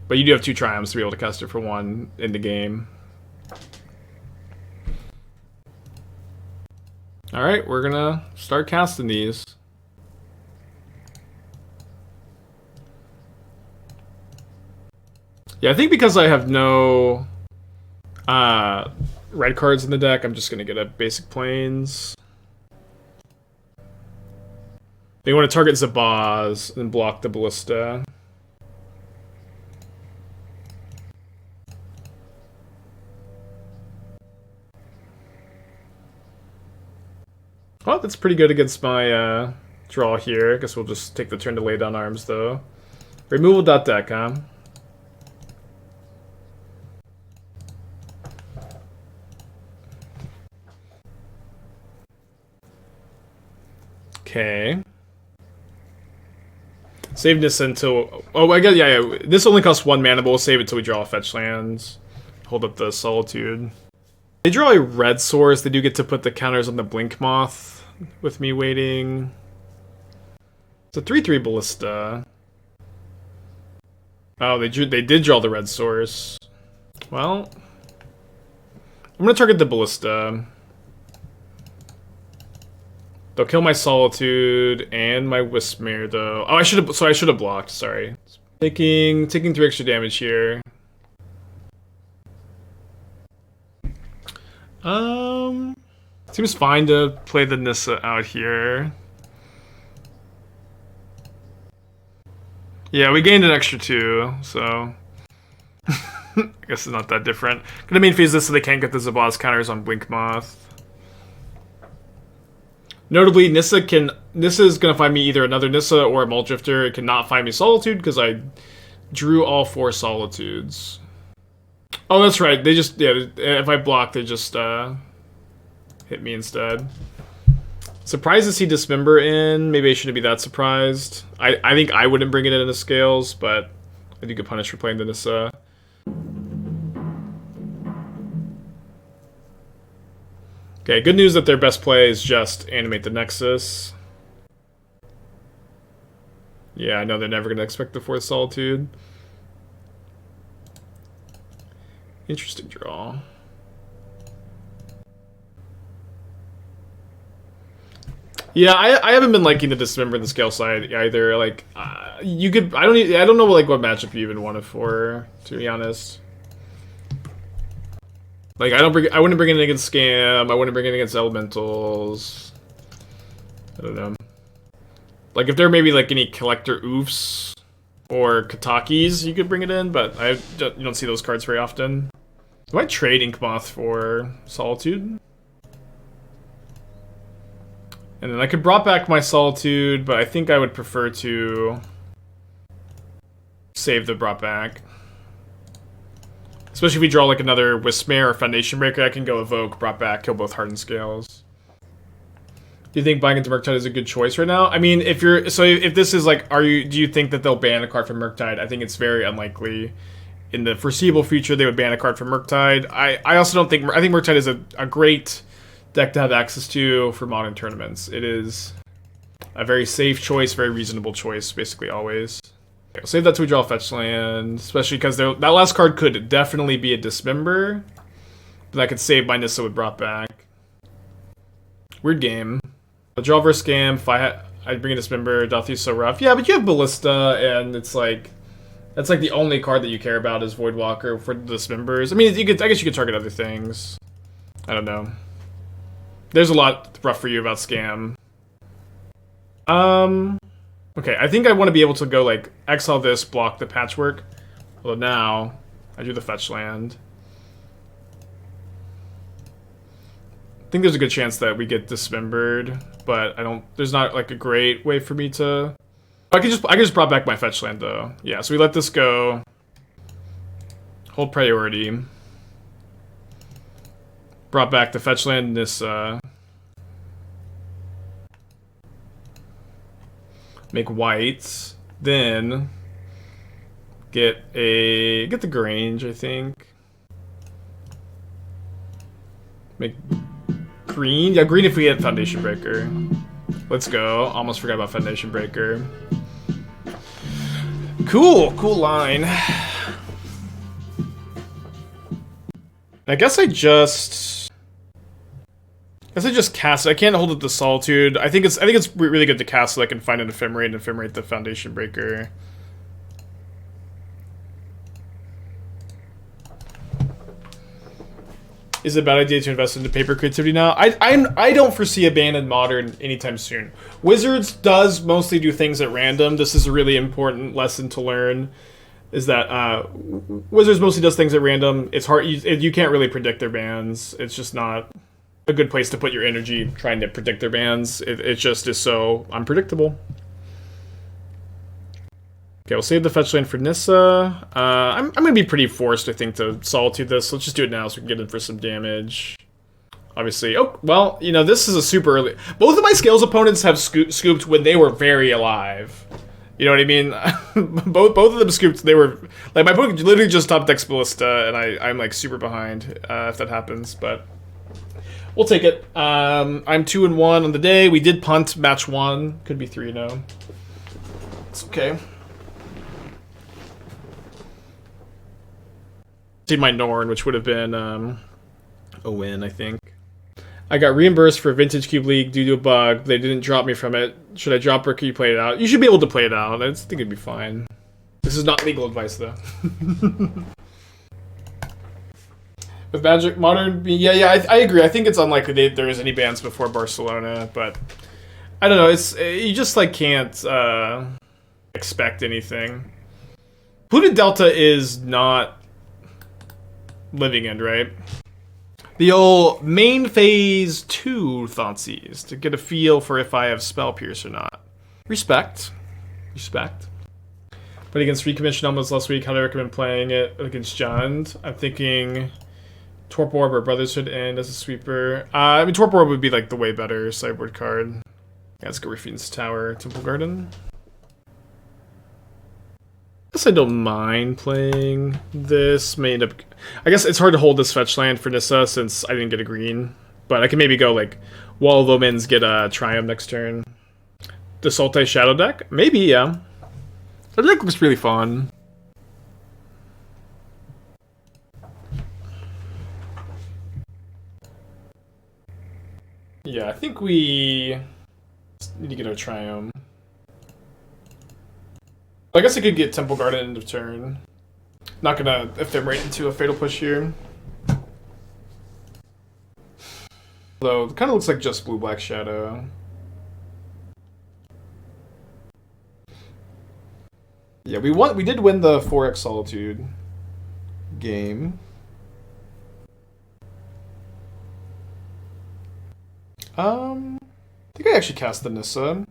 But you do have 2 triumphs to be able to cast it for 1 in the game. Alright, we're gonna start casting these. Yeah, I think because I have no red cards in the deck, I'm just going to get a basic plains. You want to target Zabaz and block the Ballista. Oh, that's pretty good against my draw here. I guess we'll just take the turn to lay down arms, though. Removal.deck, huh? Okay. Save Nissa until... Oh, I guess, yeah. This only costs 1 mana, but we'll save it till we draw fetch lands. Hold up the Solitude. They draw a red source. They do get to put the counters on the Blink Moth with me waiting. It's a 3/3 Ballista. Oh, they did draw the red source. Well, I'm gonna target the Ballista. They'll kill my Solitude and my Wispmare, though. Oh, I should have blocked. Sorry, taking 3 extra damage here. Seems fine to play the Nissa out here. Yeah, we gained an extra 2, so I guess it's not that different. Gonna main phase this so they can't get the Zabaz counters on Blink Moth. Notably, Nissa is gonna find me either another Nissa or a Mulldrifter. It cannot find me Solitude because I Drew all 4 Solitudes. Oh, that's right. They just, yeah, if I block, they just hit me instead. Surprised to see Dismember in. Maybe I shouldn't be that surprised. I think I wouldn't bring it into scales, but I do get punished for playing the Nissa. Okay, good news that their best play is just animate the Nexus. Yeah, I know they're never going to expect the 4th Solitude. Interesting draw. Yeah, I haven't been liking the Dismember in the scale side either. Like, you could, I don't know like what matchup you even want it for, to be honest. Like, I wouldn't bring it against Scam. I wouldn't bring it against Elementals. I don't know. Like, if there may be like any collector oofs or Katakis, you could bring it in, but you don't see those cards very often. Do I trade Inkmoth for Solitude? And then I could brought back my Solitude, but I think I would prefer to save the brought back. Especially if we draw like another Wispmare or Foundation Breaker, I can go Evoke, brought back, kill both Hardened Scales. Do you think buying into Murktide is a good choice right now? I mean, if this is like, do you think that they'll ban a card from Murktide? I think it's very unlikely. In the foreseeable future, they would ban a card from Murktide. I also don't think, I think Murktide is a great deck to have access to for modern tournaments. It is a very safe choice, very reasonable choice, basically always. Okay, we'll save that till we draw a fetch land, especially because that last card could definitely be a Dismember. But I could save my Nissa with brought back. Weird game. A draw versus Scam, if I'd bring a Dismember, Dothie's so rough. Yeah, but you have Ballista, and it's like, that's like the only card that you care about is Voidwalker for the Dismembers. I mean, I guess you could target other things. I don't know. There's a lot rough for you about Scam. Okay, I think I want to be able to go, like, exile this, block the Patchwork. Although now, I do the fetch land. I think there's a good chance that we get Dismembered, but there's not, like, a great way for me to... I can just brought back my fetch land, though. Yeah, so we let this go. Hold priority. Brought back the fetch land, Nissa. Make white, then get the Grange, I think. Make green. Yeah, green if we get Foundation Breaker. Let's go. Almost forgot about Foundation Breaker. Cool line. I guess I just cast it. I can't hold it to Solitude. I think it's really good to cast so I can find an Ephemerate and Ephemerate the Foundation Breaker. Is it a bad idea to invest into paper creativity now? I don't foresee a ban in Modern anytime soon. Wizards does mostly do things at random. This is a really important lesson to learn. Is that Wizards mostly does things at random. It's hard. You can't really predict their bans. It's just not a good place to put your energy trying to predict their bans. It just is so unpredictable. Okay, we'll save the fetch land for Nissa. I'm going to be pretty forced, I think, to Solitude this. Let's just do it now so we can get in for some damage. Obviously. Oh, well, you know, this is a super early... Both of my Scales opponents have scooped when they were very alive. You know what I mean? both of them scooped. They were... Like, my opponent literally just top decks Ballista, and I'm, like, super behind if that happens, but... We'll take it. I'm 2-1 on the day. We did punt match 1. Could be 3-0. It's okay. See my Norn, which would have been a win, I think. I got reimbursed for Vintage Cube League due to a bug, but they didn't drop me from it. Should I drop or can you play it out? You should be able to play it out. I think it'd be fine. This is not legal advice, though. With Magic Modern, yeah, I agree. I think it's unlikely there is any bans before Barcelona, but I don't know. It's you just like can't expect anything. Polluted Delta is not Living End, right? The old main phase 2 Thoughtseize to get a feel for if I have Spell Pierce or not. Respect. But against Recommission Elements last week, how do I recommend playing it against Jund? I'm thinking Torp Orb or Brotherhood End as a sweeper. I mean, Torp Orb would be like the way better sideboard card. Yeah, let's go Raffine's Tower, Temple Garden. I guess I don't mind playing this. May end up. I guess it's hard to hold this fetch land for Nissa since I didn't get a green. But I can maybe go like Wall of Omens, get a Triumph next turn. The Sultai Shadow deck? Maybe, yeah. That deck looks really fun. Yeah, I think we need to get our Triumph. I guess I could get Temple Garden end of turn. Not gonna Ephemerate into a Fatal Push here. Though, it kind of looks like just Blue-Black Shadow. Yeah, we did win the 4x Solitude game. I think I actually cast the Nissa.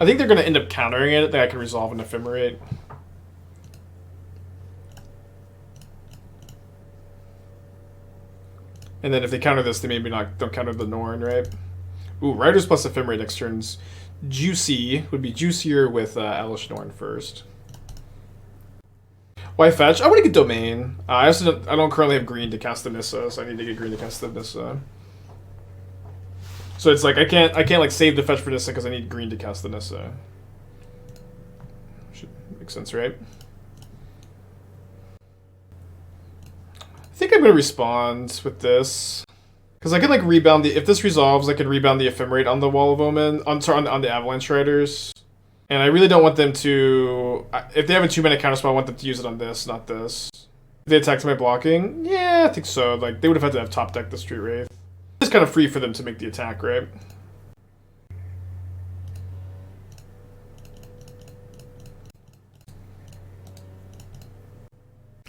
I think they're going to end up countering it. I think I can resolve an Ephemerate. And then if they counter this, they maybe don't counter the Norn, right? Ooh, Riders plus Ephemerate next turn's juicy. Would be juicier with Elesh Norn first. Why fetch? I want to get Domain. I don't currently have green to cast the Nissa, so I need to get green to cast the Nissa. So it's like I can't like save the fetch for Nissa because I need green to cast the Nissa. Should make sense, right? I think I'm gonna respond with this because I can like rebound the. If this resolves, I can rebound the Ephemerate on the Wall of Omens. On the Avalanche Riders, and I really don't want them to. If they have a 2-mana counterspell, I want them to use it on this, not this. If they attacked my blocking, yeah, I think so. Like they would have had to have top deck the Street Wraith. It's kind of free for them to make the attack, right?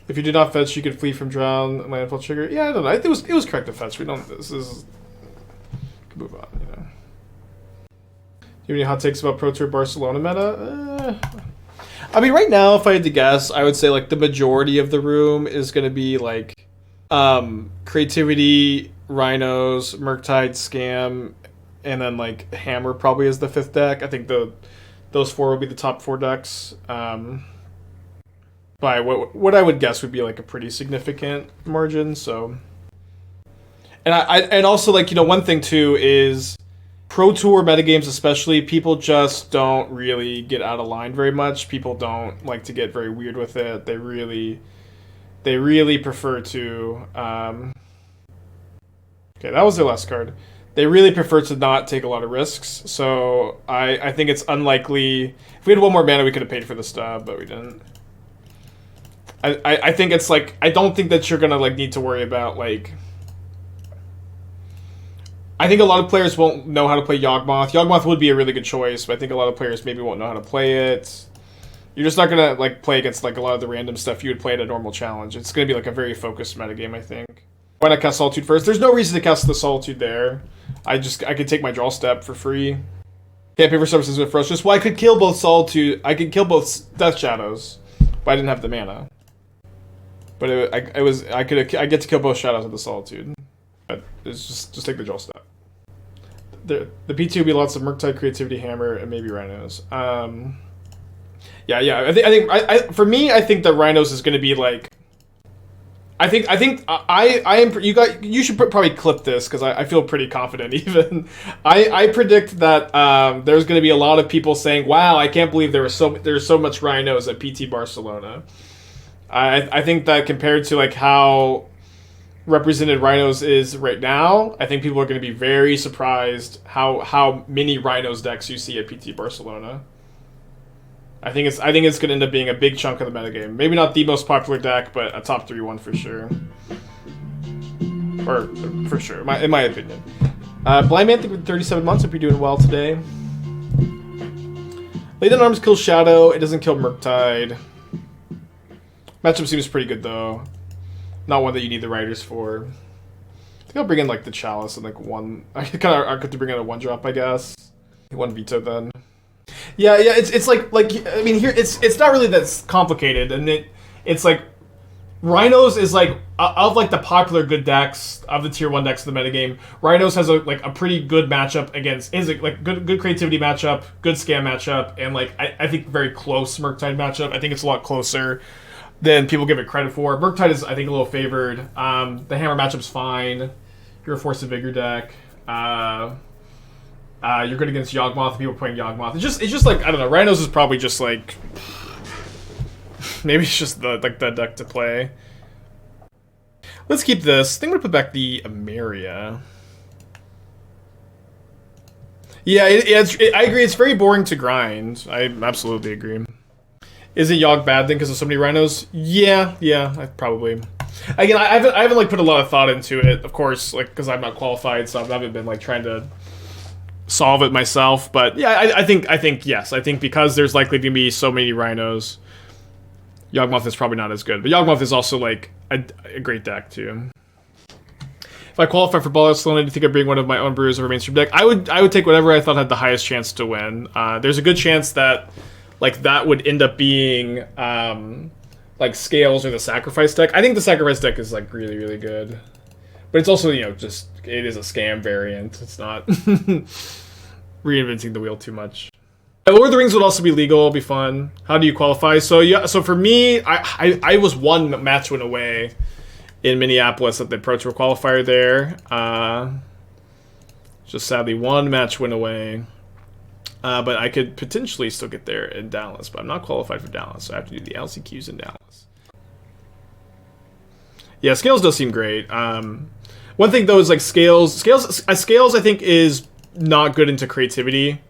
If you do not fetch, you can flee from drown. Landfall trigger. Yeah, I don't know. I think it was correct to fetch. We don't. This is. Can move on. You know. Do you have any hot takes about Pro Tour Barcelona meta? I mean, right now, if I had to guess, I would say like the majority of the room is going to be like, creativity, Rhinos, Murktide, Scam, and then like Hammer probably is the 5th deck. I think those 4 will be the top 4 decks. By what I would guess would be like a pretty significant margin. So, and also like, you know, one thing too is Pro Tour metagames especially, people just don't really get out of line very much. People don't like to get very weird with it. They really prefer to okay, that was their last card. They really prefer to not take a lot of risks. So I think it's unlikely. If we had one more mana, we could have paid for the stub, but we didn't. I think it's like, I don't think that you're gonna like need to worry about like. I think a lot of players won't know how to play Yawgmoth. Yawgmoth would be a really good choice, but I think a lot of players maybe won't know how to play it. You're just not gonna like play against like a lot of the random stuff you would play at a normal challenge. It's gonna be like a very focused metagame, I think. Why not cast Solitude first? There's no reason to cast the Solitude there. I could take my draw step for free. Can't pay for services with Ferocious. Well, I could kill both Solitude. I could kill both Death Shadows, but I didn't have the mana. But I get to kill both Shadows with the Solitude. But it's just take the draw step. The P2 would be lots of Murktide, Creativity, Hammer, and maybe Rhinos. Yeah. I think for me, I think that Rhinos is going to be like. I am. You should probably clip this because I feel pretty confident. Even I predict that there's going to be a lot of people saying, "Wow, I can't believe there's so much Rhinos at PT Barcelona." I think that compared to like how represented Rhinos is right now, I think people are going to be very surprised how many Rhinos decks you see at PT Barcelona. I think it's going to end up being a big chunk of the metagame. Maybe not the most popular deck, but a top 3 one for sure. Or for sure, in my opinion. Blind Man, with 37 months. Hope you're doing well today. Laden Arms kills Shadow. It doesn't kill Murktide. Matchup seems pretty good though. Not one that you need the Riders for. I think I'll bring in like the Chalice and like one. I could bring in a 1-drop, I guess. 1 Veto then. Yeah, it's like I mean here it's not really that complicated, and it's like Rhinos is like of like the popular good decks of the tier 1 decks of the metagame. Rhinos has a pretty good matchup against like good creativity matchup, good scam matchup, and like I think very close Murktide matchup. I think it's a lot closer than people give it credit for. Murktide is I think a little favored. The hammer matchup's fine. You're a Force of Vigor deck. You're good against Yawgmoth. People playing Yawgmoth. It's just like I don't know. Rhinos is probably just like maybe it's just the deck to play. Let's keep this. I think I'm gonna put back the Emeria. Yeah, I agree. It's very boring to grind. I absolutely agree. Is it Yawg bad then because of so many Rhinos? Yeah, probably. Again, I haven't like put a lot of thought into it, of course, like because I'm not qualified, so I haven't been like trying to solve it myself. But yeah, I think yes. I think because there's likely to be so many Rhinos, Yawgmoth is probably not as good. But Yawgmoth is also like a great deck too. If I qualify for Ball of Sloan, do you think I'd bring one of my own brews over mainstream deck? I would take whatever I thought had the highest chance to win. There's a good chance that like that would end up being like Scales or the Sacrifice deck. I think the Sacrifice deck is like really, really good. But it's also, just it is a scam variant. It's not reinventing the wheel too much. Lord of the Rings would also be legal, it'll be fun. How do you qualify? So yeah, so for me, I was one match win away in Minneapolis at the Pro Tour qualifier there. Just sadly one match win away. But I could potentially still get there in Dallas, but I'm not qualified for Dallas, so I have to do the LCQs in Dallas. Yeah, Scales does seem great. One thing though is like Scales I think is not good into creativity.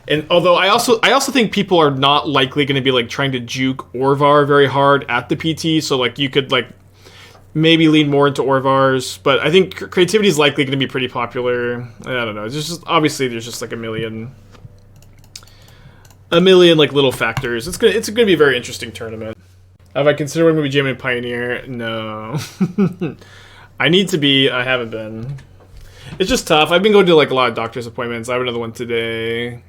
And although I also think people are not likely going to be like trying to juke Orvar very hard at the PT, so like you could like maybe lean more into Orvars, but I think creativity is likely going to be pretty popular. I don't know. It's just obviously there's just like a million like little factors. It's gonna be a very interesting tournament. Have I considered I'm gonna be jamming Pioneer? No. I need to be. I haven't been. It's just tough. I've been going to like a lot of doctor's appointments. I have another one today.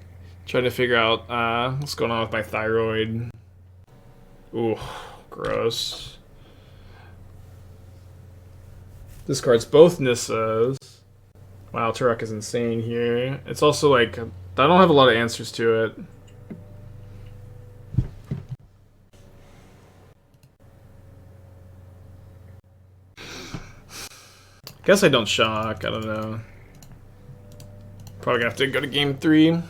Trying to figure out what's going on with my thyroid. Ooh, gross. This card's both Nissas. Wow, Turok is insane here. It's also like I don't have a lot of answers to it. Guess I don't shock. I don't know. Probably gonna have to go to game 3.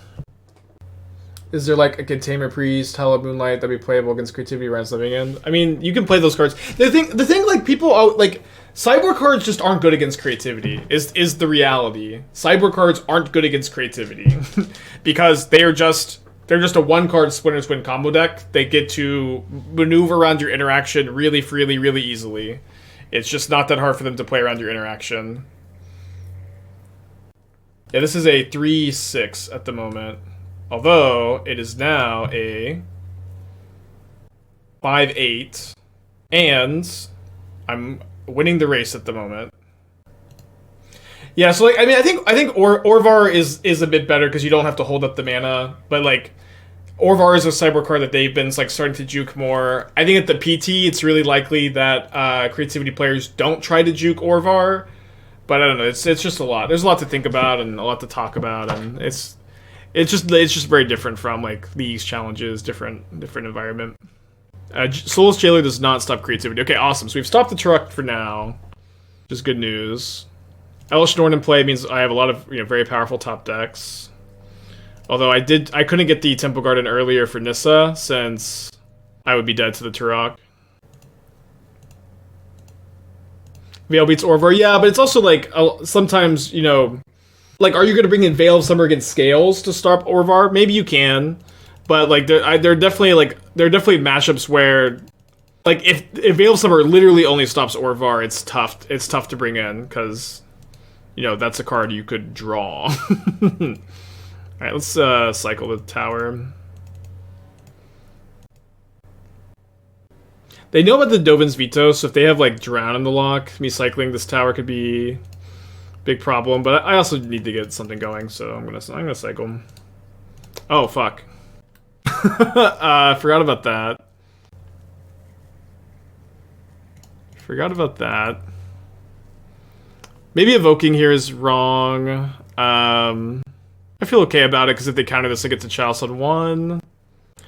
Is there like a Containment Priest, Hallowed Moonlight that'd be playable against creativity Ryan's living in? I mean, you can play those cards. The thing like people like sideboard cards just aren't good against creativity. Is the reality. Sideboard cards aren't good against creativity because they're just a one-card Splinter's Win combo deck. They get to maneuver around your interaction really freely, really easily. It's just not that hard for them to play around your interaction. Yeah, this is a 3-6 at the moment. Although, it is now a 5-8. And I'm winning the race at the moment. Yeah, so like I mean I think Orvar is a bit better because you don't have to hold up the mana, but like Orvar is a sideboard card that they've been like starting to juke more. I think at the PT it's really likely that creativity players don't try to juke Orvar, but I don't know. It's just a lot. There's a lot to think about and a lot to talk about, and it's just very different from like leagues, challenges, different environment. Soulless Jailer does not stop creativity. Okay, awesome. So we've stopped the truck for now, which is good news. Elesh Norn in play means I have a lot of very powerful top decks. Although I couldn't get the Temple Garden earlier for Nissa since I would be dead to the Turok. Veil beats Orvar, yeah, but it's also like sometimes like are you going to bring in Veil of Summer against Scales to stop Orvar? Maybe you can, but like there are definitely matchups where like if Veil of Summer literally only stops Orvar, it's tough to bring in because that's a card you could draw. Alright, let's cycle the tower. They know about the Dovin's Veto, so if they have like Drown in the lock, me cycling this tower could be a big problem, but I also need to get something going, so I'm gonna cycle. Oh fuck. Forgot about that. Forgot about that. Maybe evoking here is wrong. I feel okay about it because if they counter this, I get to Chalice on 1.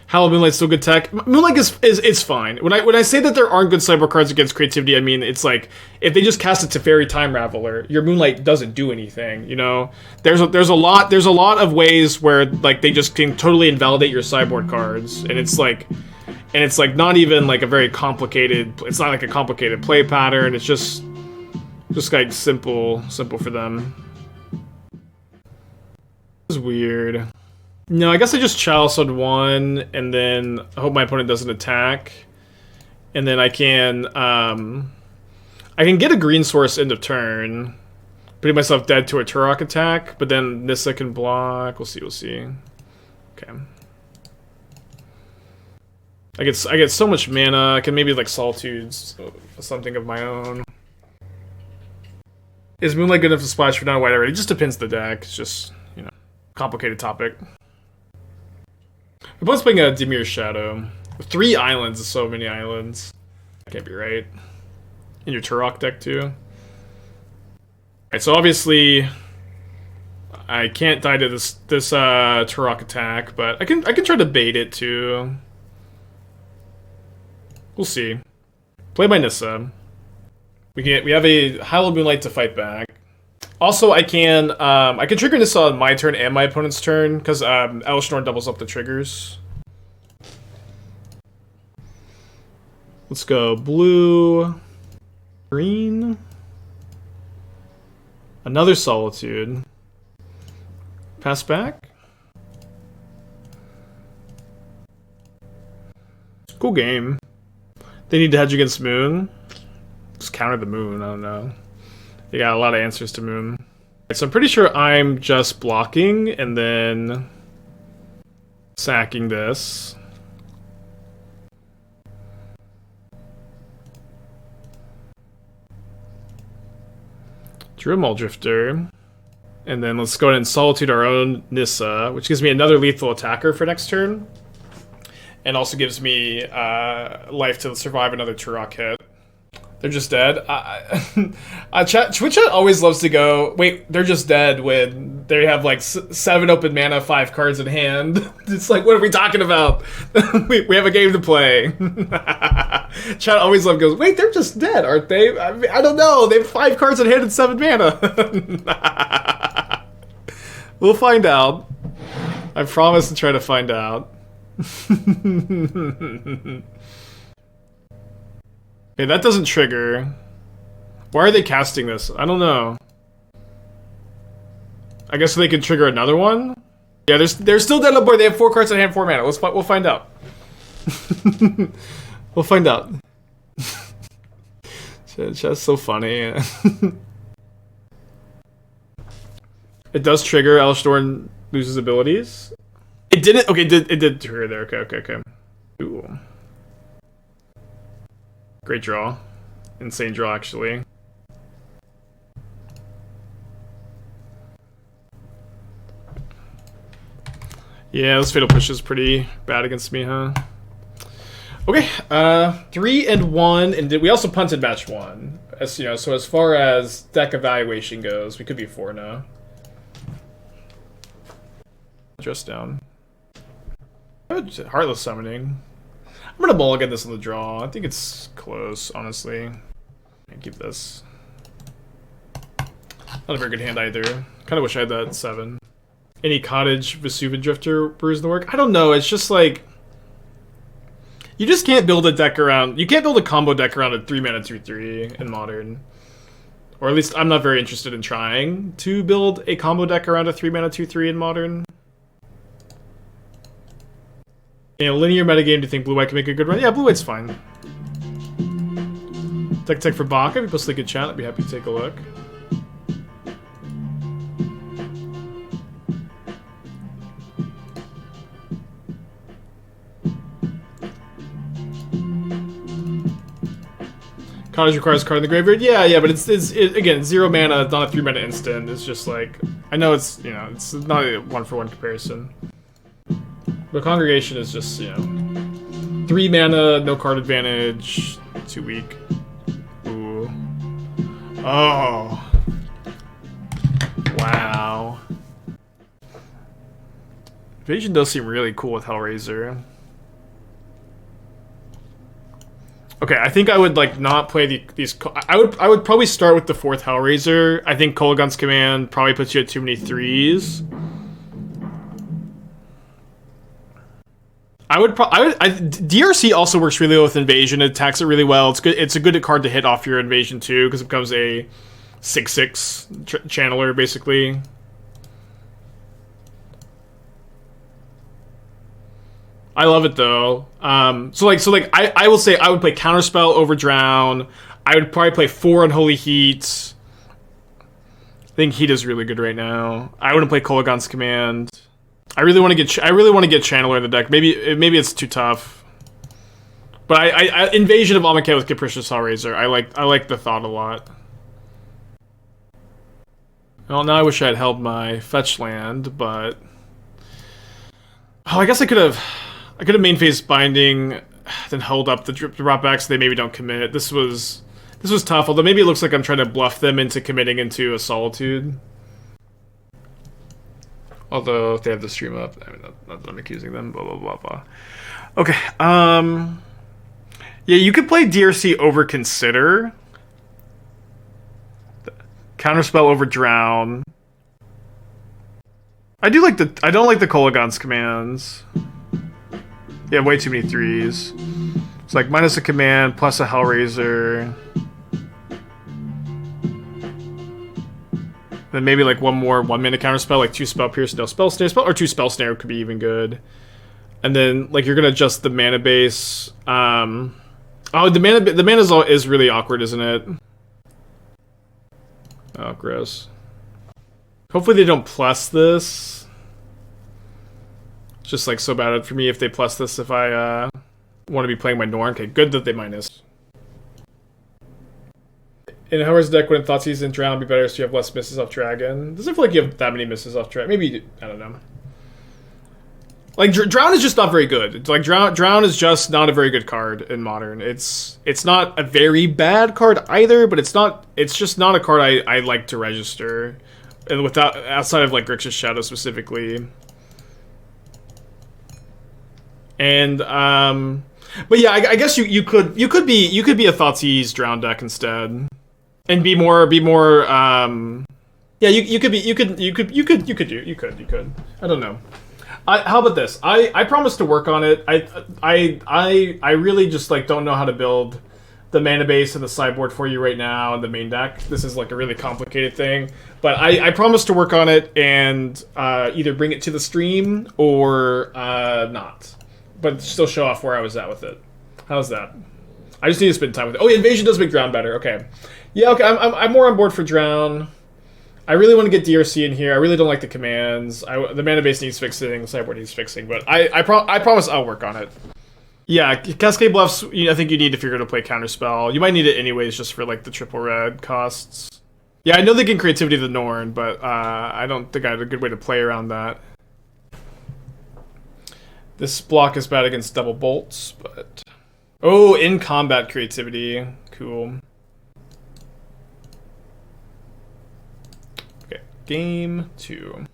Hallowed Moonlight's still good tech. Moonlight is fine. When I say that there aren't good sideboard cards against creativity, I mean it's like if they just cast it to Fairy Time Raveler, your Moonlight doesn't do anything. You know, there's a lot of ways where like they just can totally invalidate your sideboard cards, and it's like not even like a very complicated. It's not like a complicated play pattern. It's just like simple for them. This is weird. No, I guess I just Chalice on 1, and then I hope my opponent doesn't attack. And then I can get a green source end of turn, putting myself dead to a Turok attack, but then Nissa can block. We'll see. Okay. I get so much mana. I can maybe like Solitude something of my own. Is Moonlight good enough to splash for now white already? It just depends on the deck. It's just, you know, complicated topic. I'm both playing a Demir's Shadow. 3 islands is so many islands. That can't be right. In your Turok deck too. Alright, so obviously I can't die to this Turok attack, but I can try to bait it too. We'll see. Play my Nissa. We have a Hallowed Moonlight to fight back. Also, I can trigger this on my turn and my opponent's turn, because Elesh Norn doubles up the triggers. Let's go blue, green, another Solitude, pass back. Cool game. They need to hedge against Moon. Just counter the Moon, I don't know. They got a lot of answers to Moon. So I'm pretty sure I'm just blocking and then sacking this. Drew a Mulldrifter. And then let's go ahead and Solitude our own Nissa, which gives me another lethal attacker for next turn. And also gives me life to survive another Turok hit. They're just dead. Twitch chat always loves to go, wait, they're just dead when they have like 7 open mana, 5 cards in hand. It's like, what are we talking about? we have a game to play. Chat always goes, wait, they're just dead, aren't they? I don't know. They have 5 cards in hand and 7 mana. We'll find out. I promise to try to find out. Okay, that doesn't trigger. Why are they casting this? I don't know. I guess they can trigger another one? Yeah, they're still dead on board. They have 4 cards in hand, 4 mana. We'll find out. We'll find out. That's so funny. It does trigger. Elesh Norn loses abilities. It didn't. Okay, it did trigger there. Okay. Ooh. Great draw. Insane draw, actually. Yeah, this Fatal Push is pretty bad against me, huh? Okay, 3-1, and we also punted match 1. As you know, so as far as deck evaluation goes, we could be 4 now. Dress down. Heartless Summoning. I'm gonna mulligan this on the draw. I think it's close, honestly. Keep this. Not a very good hand either. Kinda wish I had that 7. Any Cottage Vesuvian Drifter brews the work? I don't know, it's just like... You just can't build a deck around... You can't build a combo deck around a 3-mana 2/3 in Modern. Or at least I'm not very interested in trying to build a combo deck around a 3-mana 2/3 in Modern. In a linear metagame, do you think blue-white can make a good run? Yeah, blue-white's fine. Tech for Baka, if you post a good chat, I'd be happy to take a look. Cottage requires a card in the graveyard? Yeah, but it's again, 0 mana, it's not a 3-mana instant. It's just like, I know it's, you know, it's not a 1-for-1 comparison. But Congregation is just, you know, 3 mana, no card advantage, too weak. Ooh. Oh. Wow. Invasion does seem really cool with Hellraiser. Okay, I think I would like not play these. I would probably start with the 4th Hellraiser. I think Kolaghan's Command probably puts you at too many 3s. DRC also works really well with Invasion. It attacks it really well. It's good. It's a good card to hit off your Invasion too, because it becomes a 6/6 channeler basically. I love it though. So I will say I would play Counterspell over Drown. I would probably play 4 Unholy Heat. I think Heat is really good right now. I wouldn't play Kolaghan's Command. I really want to get Channeler in the deck. Maybe it's too tough. But I Invasion of Amonkhet with Capricious Hellraiser. I like the thought a lot. Well, now I wish I had held my fetch land, but I guess I could have main phase Binding, then held up the drop back so they maybe don't commit. This was tough, although maybe it looks like I'm trying to bluff them into committing into a Solitude. Although if they have the stream up, I mean, not that I'm accusing them. Blah blah blah blah. Okay. Yeah, you could play DRC over Consider. Counterspell over Drown. I don't like the Kolaghan's commands. Yeah, way too many 3s. It's like minus a command plus a Hellraiser. Then maybe like one more 1-mana counterspell, like 2 Spell Pierce, no Spell Snare, or 2 Spell Snare could be even good. And then like you're gonna adjust the mana base. Oh, the mana is really awkward, isn't it? Oh, gross. Hopefully they don't plus this. It's just like so bad for me if they plus this if I want to be playing my Norn. Okay, good that they minus. In Howard's deck, when Thoughtseize and Drown would be better so you have less misses off Dragon. Doesn't feel like you have that many misses off Dragon. Maybe, I don't know. Like, Drown is just not very good. It's like, Drown is just not a very good card in Modern. It's not a very bad card either, but it's just not a card I like to register. And outside of, like, Grixis Shadow specifically. And, but yeah, I guess you could be a Thoughtseize Drown deck instead. And be more, yeah, you could. I don't know. How about this? I promise to work on it. I really just like don't know how to build the mana base and the sideboard for you right now in the main deck. This is like a really complicated thing, but I promise to work on it and either bring it to the stream or not, but still show off where I was at with it. How's that? I just need to spend time with it. Oh, Invasion does make Drown better. Okay. Yeah, okay, I'm more on board for Drown. I really want to get DRC in here. I really don't like the commands. The mana base needs fixing, the sideboard needs fixing, but I promise I'll work on it. Yeah, Cascade Bluffs, I think you need if you're going to play Counterspell. You might need it anyways just for like the triple red costs. Yeah, I know they get creativity to the Norn, but I don't think I have a good way to play around that. This block is bad against double bolts, but... Oh, in combat creativity. Cool. Okay, game 2.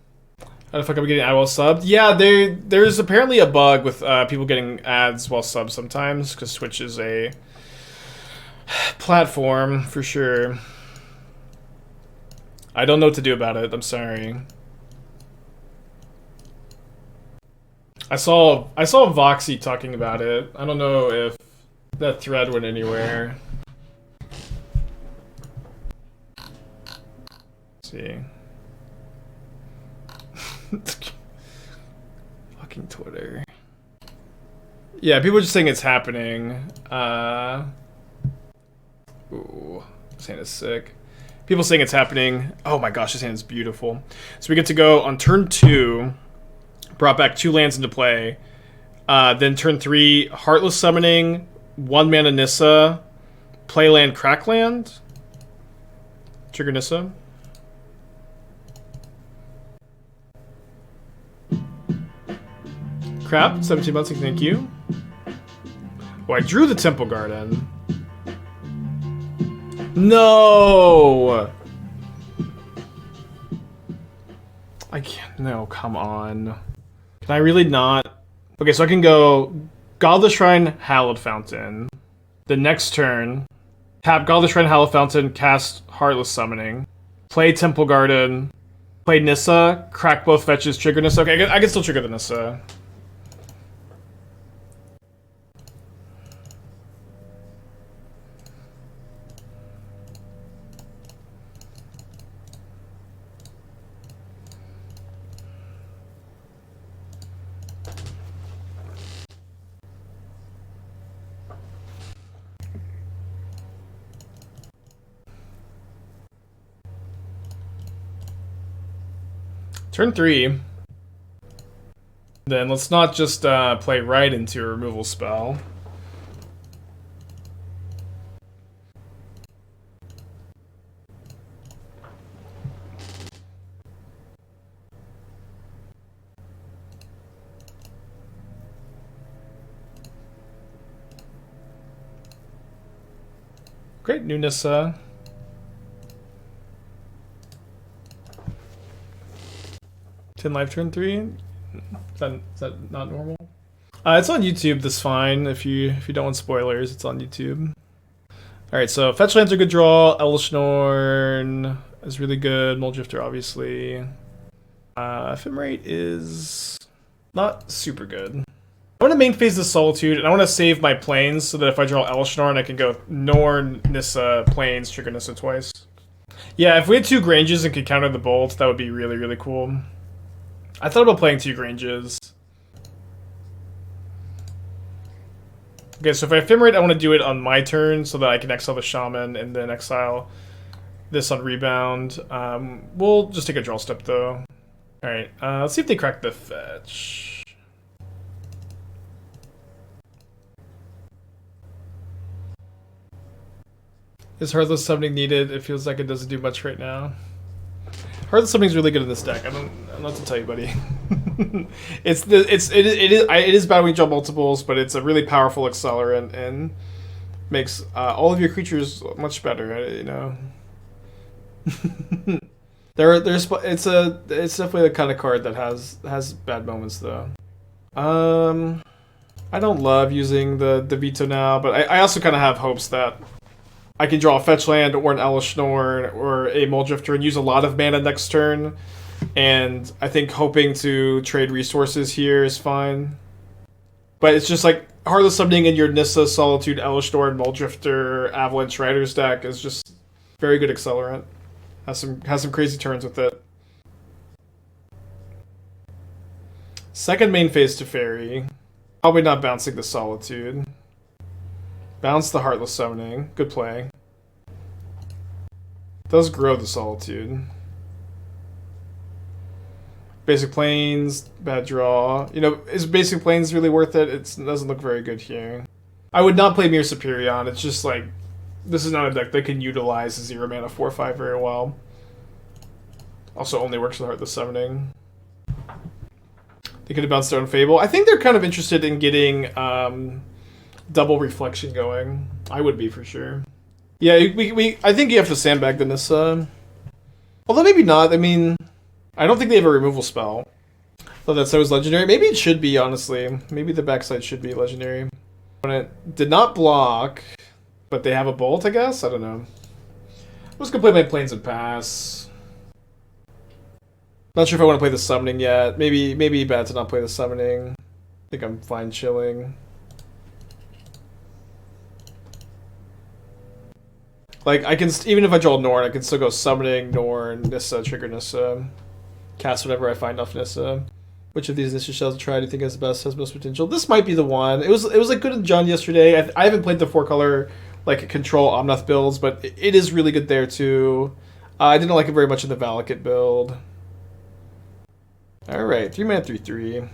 How the fuck am I getting ad while subbed? Yeah, there's apparently a bug with people getting ads while subbed sometimes, because Twitch is a platform, for sure. I don't know what to do about it, I'm sorry. I saw Voxy talking about it. I don't know if that thread went anywhere. Let's see. Fucking Twitter. Yeah, people are just saying it's happening. Ooh, this hand is sick. People saying it's happening. Oh my gosh, this hand is beautiful. So we get to go on turn 2. Brought back 2 lands into play. Then turn 3, Heartless Summoning, 1 mana Nissa, play land Crackland. Trigger Nissa. Crap, 17 months, thank you. Oh, I drew the Temple Garden. No! I can't, no, come on. Can I really not? Okay, so I can go Godless Shrine, Hallowed Fountain. The next turn, tap Godless Shrine, Hallowed Fountain, cast Heartless Summoning. Play Temple Garden. Play Nissa, crack both fetches, trigger Nissa. Okay, I can still trigger the Nissa. Turn 3. Then let's not just play right into a removal spell. Great, new Nissa. Live turn 3. Is that not normal? It's on YouTube. That's fine. If you don't want spoilers, it's on YouTube. All right. So fetch lands are good draw. Elesh Norn is really good. Mulldrifter obviously. Ephemerate is not super good. I want to main phase the Solitude, and I want to save my planes so that if I draw Elesh Norn, I can go Norn, Nissa, planes, trigger Nissa twice. Yeah, if we had 2 Granges and could counter the bolt, that would be really, really cool. I thought about playing 2 Granges. Okay, so if I Ephemerate, I want to do it on my turn so that I can exile the Shaman and then exile this on rebound. We'll just take a draw step though. Alright, let's see if they crack the fetch. Is Heartless Summoning needed? It feels like it doesn't do much right now. Heartless Summoning's really good in this deck. I don't know what to tell you, buddy. it is bad when you draw multiples, but it's a really powerful accelerant and makes all of your creatures much better. You know, it's definitely the kind of card that has bad moments though. I don't love using the Veto now, but I also kind of have hopes that I can draw a fetch land or an Elesh Norn or a Mulldrifter and use a lot of mana next turn. And I think hoping to trade resources here is fine. But it's just like Heartless Summoning in your Nissa, Solitude, Elesh Norn, Mulldrifter, Avalanche Riders deck is just very good accelerant. Has some crazy turns with it. Second main phase to Fairy. Probably not bouncing the Solitude. Bounce the Heartless Summoning. Good play. Does grow the Solitude. Basic Plains, bad draw. You know, is Basic Plains really worth it? It doesn't look very good here. I would not play Mir Superion. It's just like, this is not a deck that can utilize 0 mana 4/5 very well. Also only works with Heartless Summoning. They could have bounced their own Fable. I think they're kind of interested in getting double reflection going. I would be for sure. Yeah, I think you have to sandbag the Nissa. Although maybe not. I mean, I don't think they have a removal spell. Though that's always legendary. Maybe it should be, honestly. Maybe the backside should be legendary. Opponent did not block, but they have a bolt, I guess? I don't know. I'm just gonna play my planes and pass. Not sure if I want to play the summoning yet. Maybe bad to not play the summoning. I think I'm fine chilling. Like, I can, even if I draw Norn, I can still go summoning, Norn, Nissa, trigger Nissa. Cast whatever I find off Nissa. Which of these Nissa shells to try do you think has the best, has most potential? This might be the one. It was like good in John yesterday. I haven't played the 4-color, like, control Omnath builds, but it is really good there too. I didn't like it very much in the Valakut build. Alright, 3 mana, 3/3.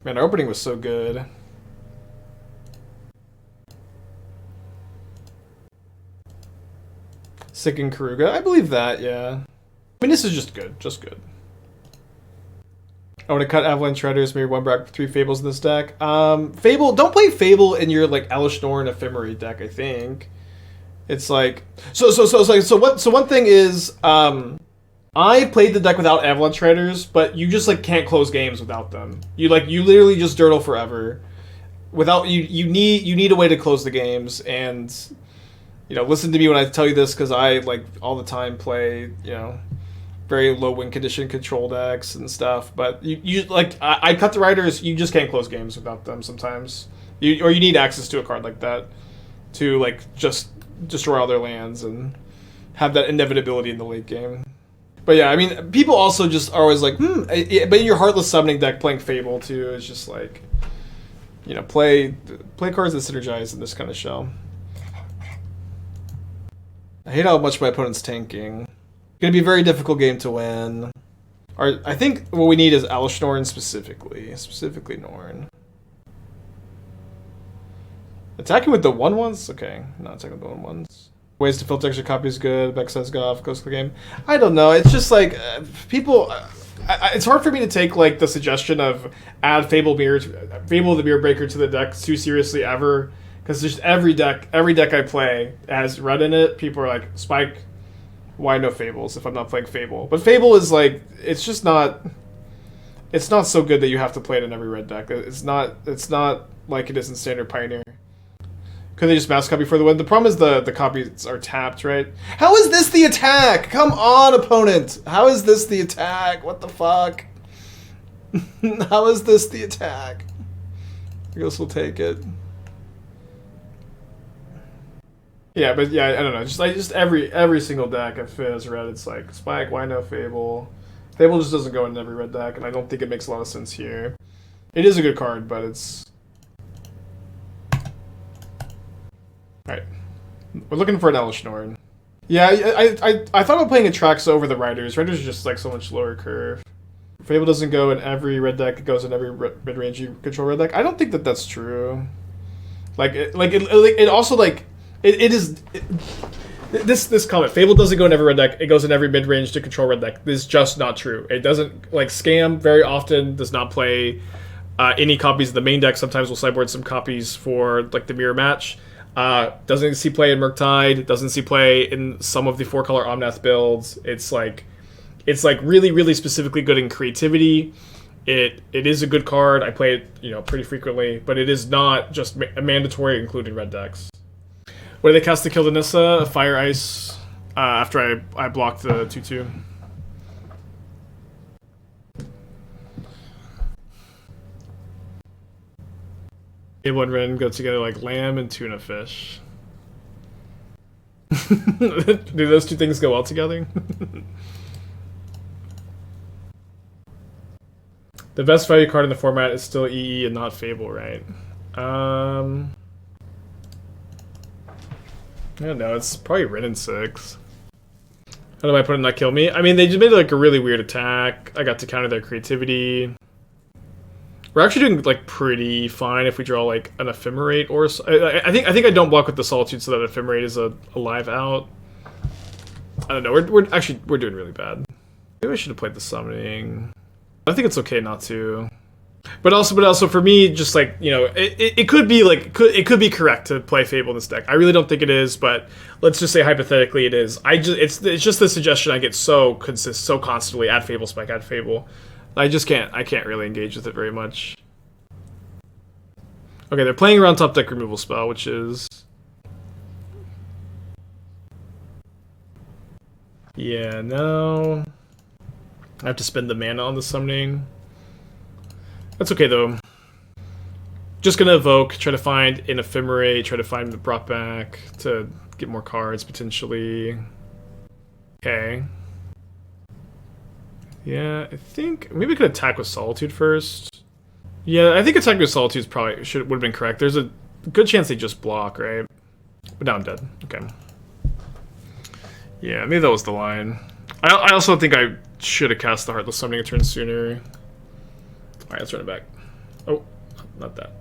Man, our opening was so good. Sick and Karuga. I believe that, yeah. I mean, this is just good. Just good. I want to cut Avalanche Riders, maybe one back 3 Fables in this deck. Fable, don't play Fable in your like Elesh, Norn, Ephemerate deck, I think. It's like so one thing is I played the deck without Avalanche Riders, but you just like can't close games without them. You literally just dirtle forever. Without you need a way to close the games, and you know, listen to me when I tell you this, because I like all the time play, you know, very low win condition control decks and stuff. But you like I cut the Riders, you just can't close games without them sometimes. You need access to a card like that to like just destroy all their lands and have that inevitability in the late game. But yeah, I mean, people also just are always like, but in your Heartless Summoning deck, playing Fable too is just like, you know, play cards that synergize in this kind of shell. I hate how much my opponent's tanking. Gonna be a very difficult game to win. I think what we need is Elesh Norn specifically Norn. Attacking with the 1/1s? Okay, not attacking with the 1/1s. Ways to filter extra copies good. Beck says go off, goes to the game. I don't know. It's just like people. It's hard for me to take like the suggestion of add Fable the Mirror Breaker to the deck too seriously ever, because just every deck I play has red in it. People are like, Spike, why no Fables if I'm not playing Fable? But Fable is like, it's just not. It's not so good that you have to play it in every red deck. It's not like it is in Standard Pioneer. Could they just mass copy for the win? The problem is the copies are tapped, right? How is this the attack? Come on, opponent. How is this the attack? What the fuck? How is this the attack? I guess we'll take it. Yeah, but yeah, I don't know. Just every single deck I fit as red, it's like, Spike, why no Fable? Fable just doesn't go in every red deck, and I don't think it makes a lot of sense here. It is a good card, but it's... Alright. We're looking for an Elesh Norn. Yeah, I thought about playing Atraxa over the Riders. Riders are just like so much lower curve. Fable doesn't go in every red deck, it goes in every mid-range you control red deck. I don't think that that's true. It also like... This comment, Fable doesn't go in every red deck, it goes in every mid-range to control red deck. This is just not true. It doesn't, like, Scam very often does not play any copies of the main deck. Sometimes we'll sideboard some copies for, like, the mirror match. Doesn't see play in Murktide, doesn't see play in some of the 4-color Omnath builds. It's like really, really specifically good in creativity. It is a good card. I play it, you know, pretty frequently, but it is not just mandatory including red decks. What did they cast to kill the Nissa? Fire Ice, after I blocked the 2/2. Able and Ren go together like lamb and tuna fish. Do those two things go well together? The best value card in the format is still EE and not Fable, right? I don't know, it's probably Ren and 6. How did my opponent not kill me? I mean, they just made like a really weird attack. I got to counter their creativity. We're actually doing like pretty fine if we draw like an Ephemerate or I think I don't block with the Solitude so that Ephemerate is a live out. I don't know. We're doing really bad. Maybe I should have played the Summoning. I think it's okay not to. But also for me, just like, you know, it could be like it could be correct to play Fable in this deck. I really don't think it is, but let's just say hypothetically it is. It's just the suggestion I get so constantly. Add Fable, Spike, add Fable. I can't really engage with it very much. Okay, they're playing around top deck removal spell, which is... Yeah, no. I have to spend the mana on the Summoning. That's okay, though. Just gonna evoke, try to find an Ephemerate, try to find the brought back to get more cards, potentially. Okay. Yeah, I think maybe I could attack with Solitude first. Yeah, I think attacking with Solitude probably would have been correct. There's a good chance they just block, right? But now I'm dead. Okay. Yeah, maybe that was the line. I also think I should have cast the Heartless Summoning a turn sooner. Alright, let's run it back. Oh, not that.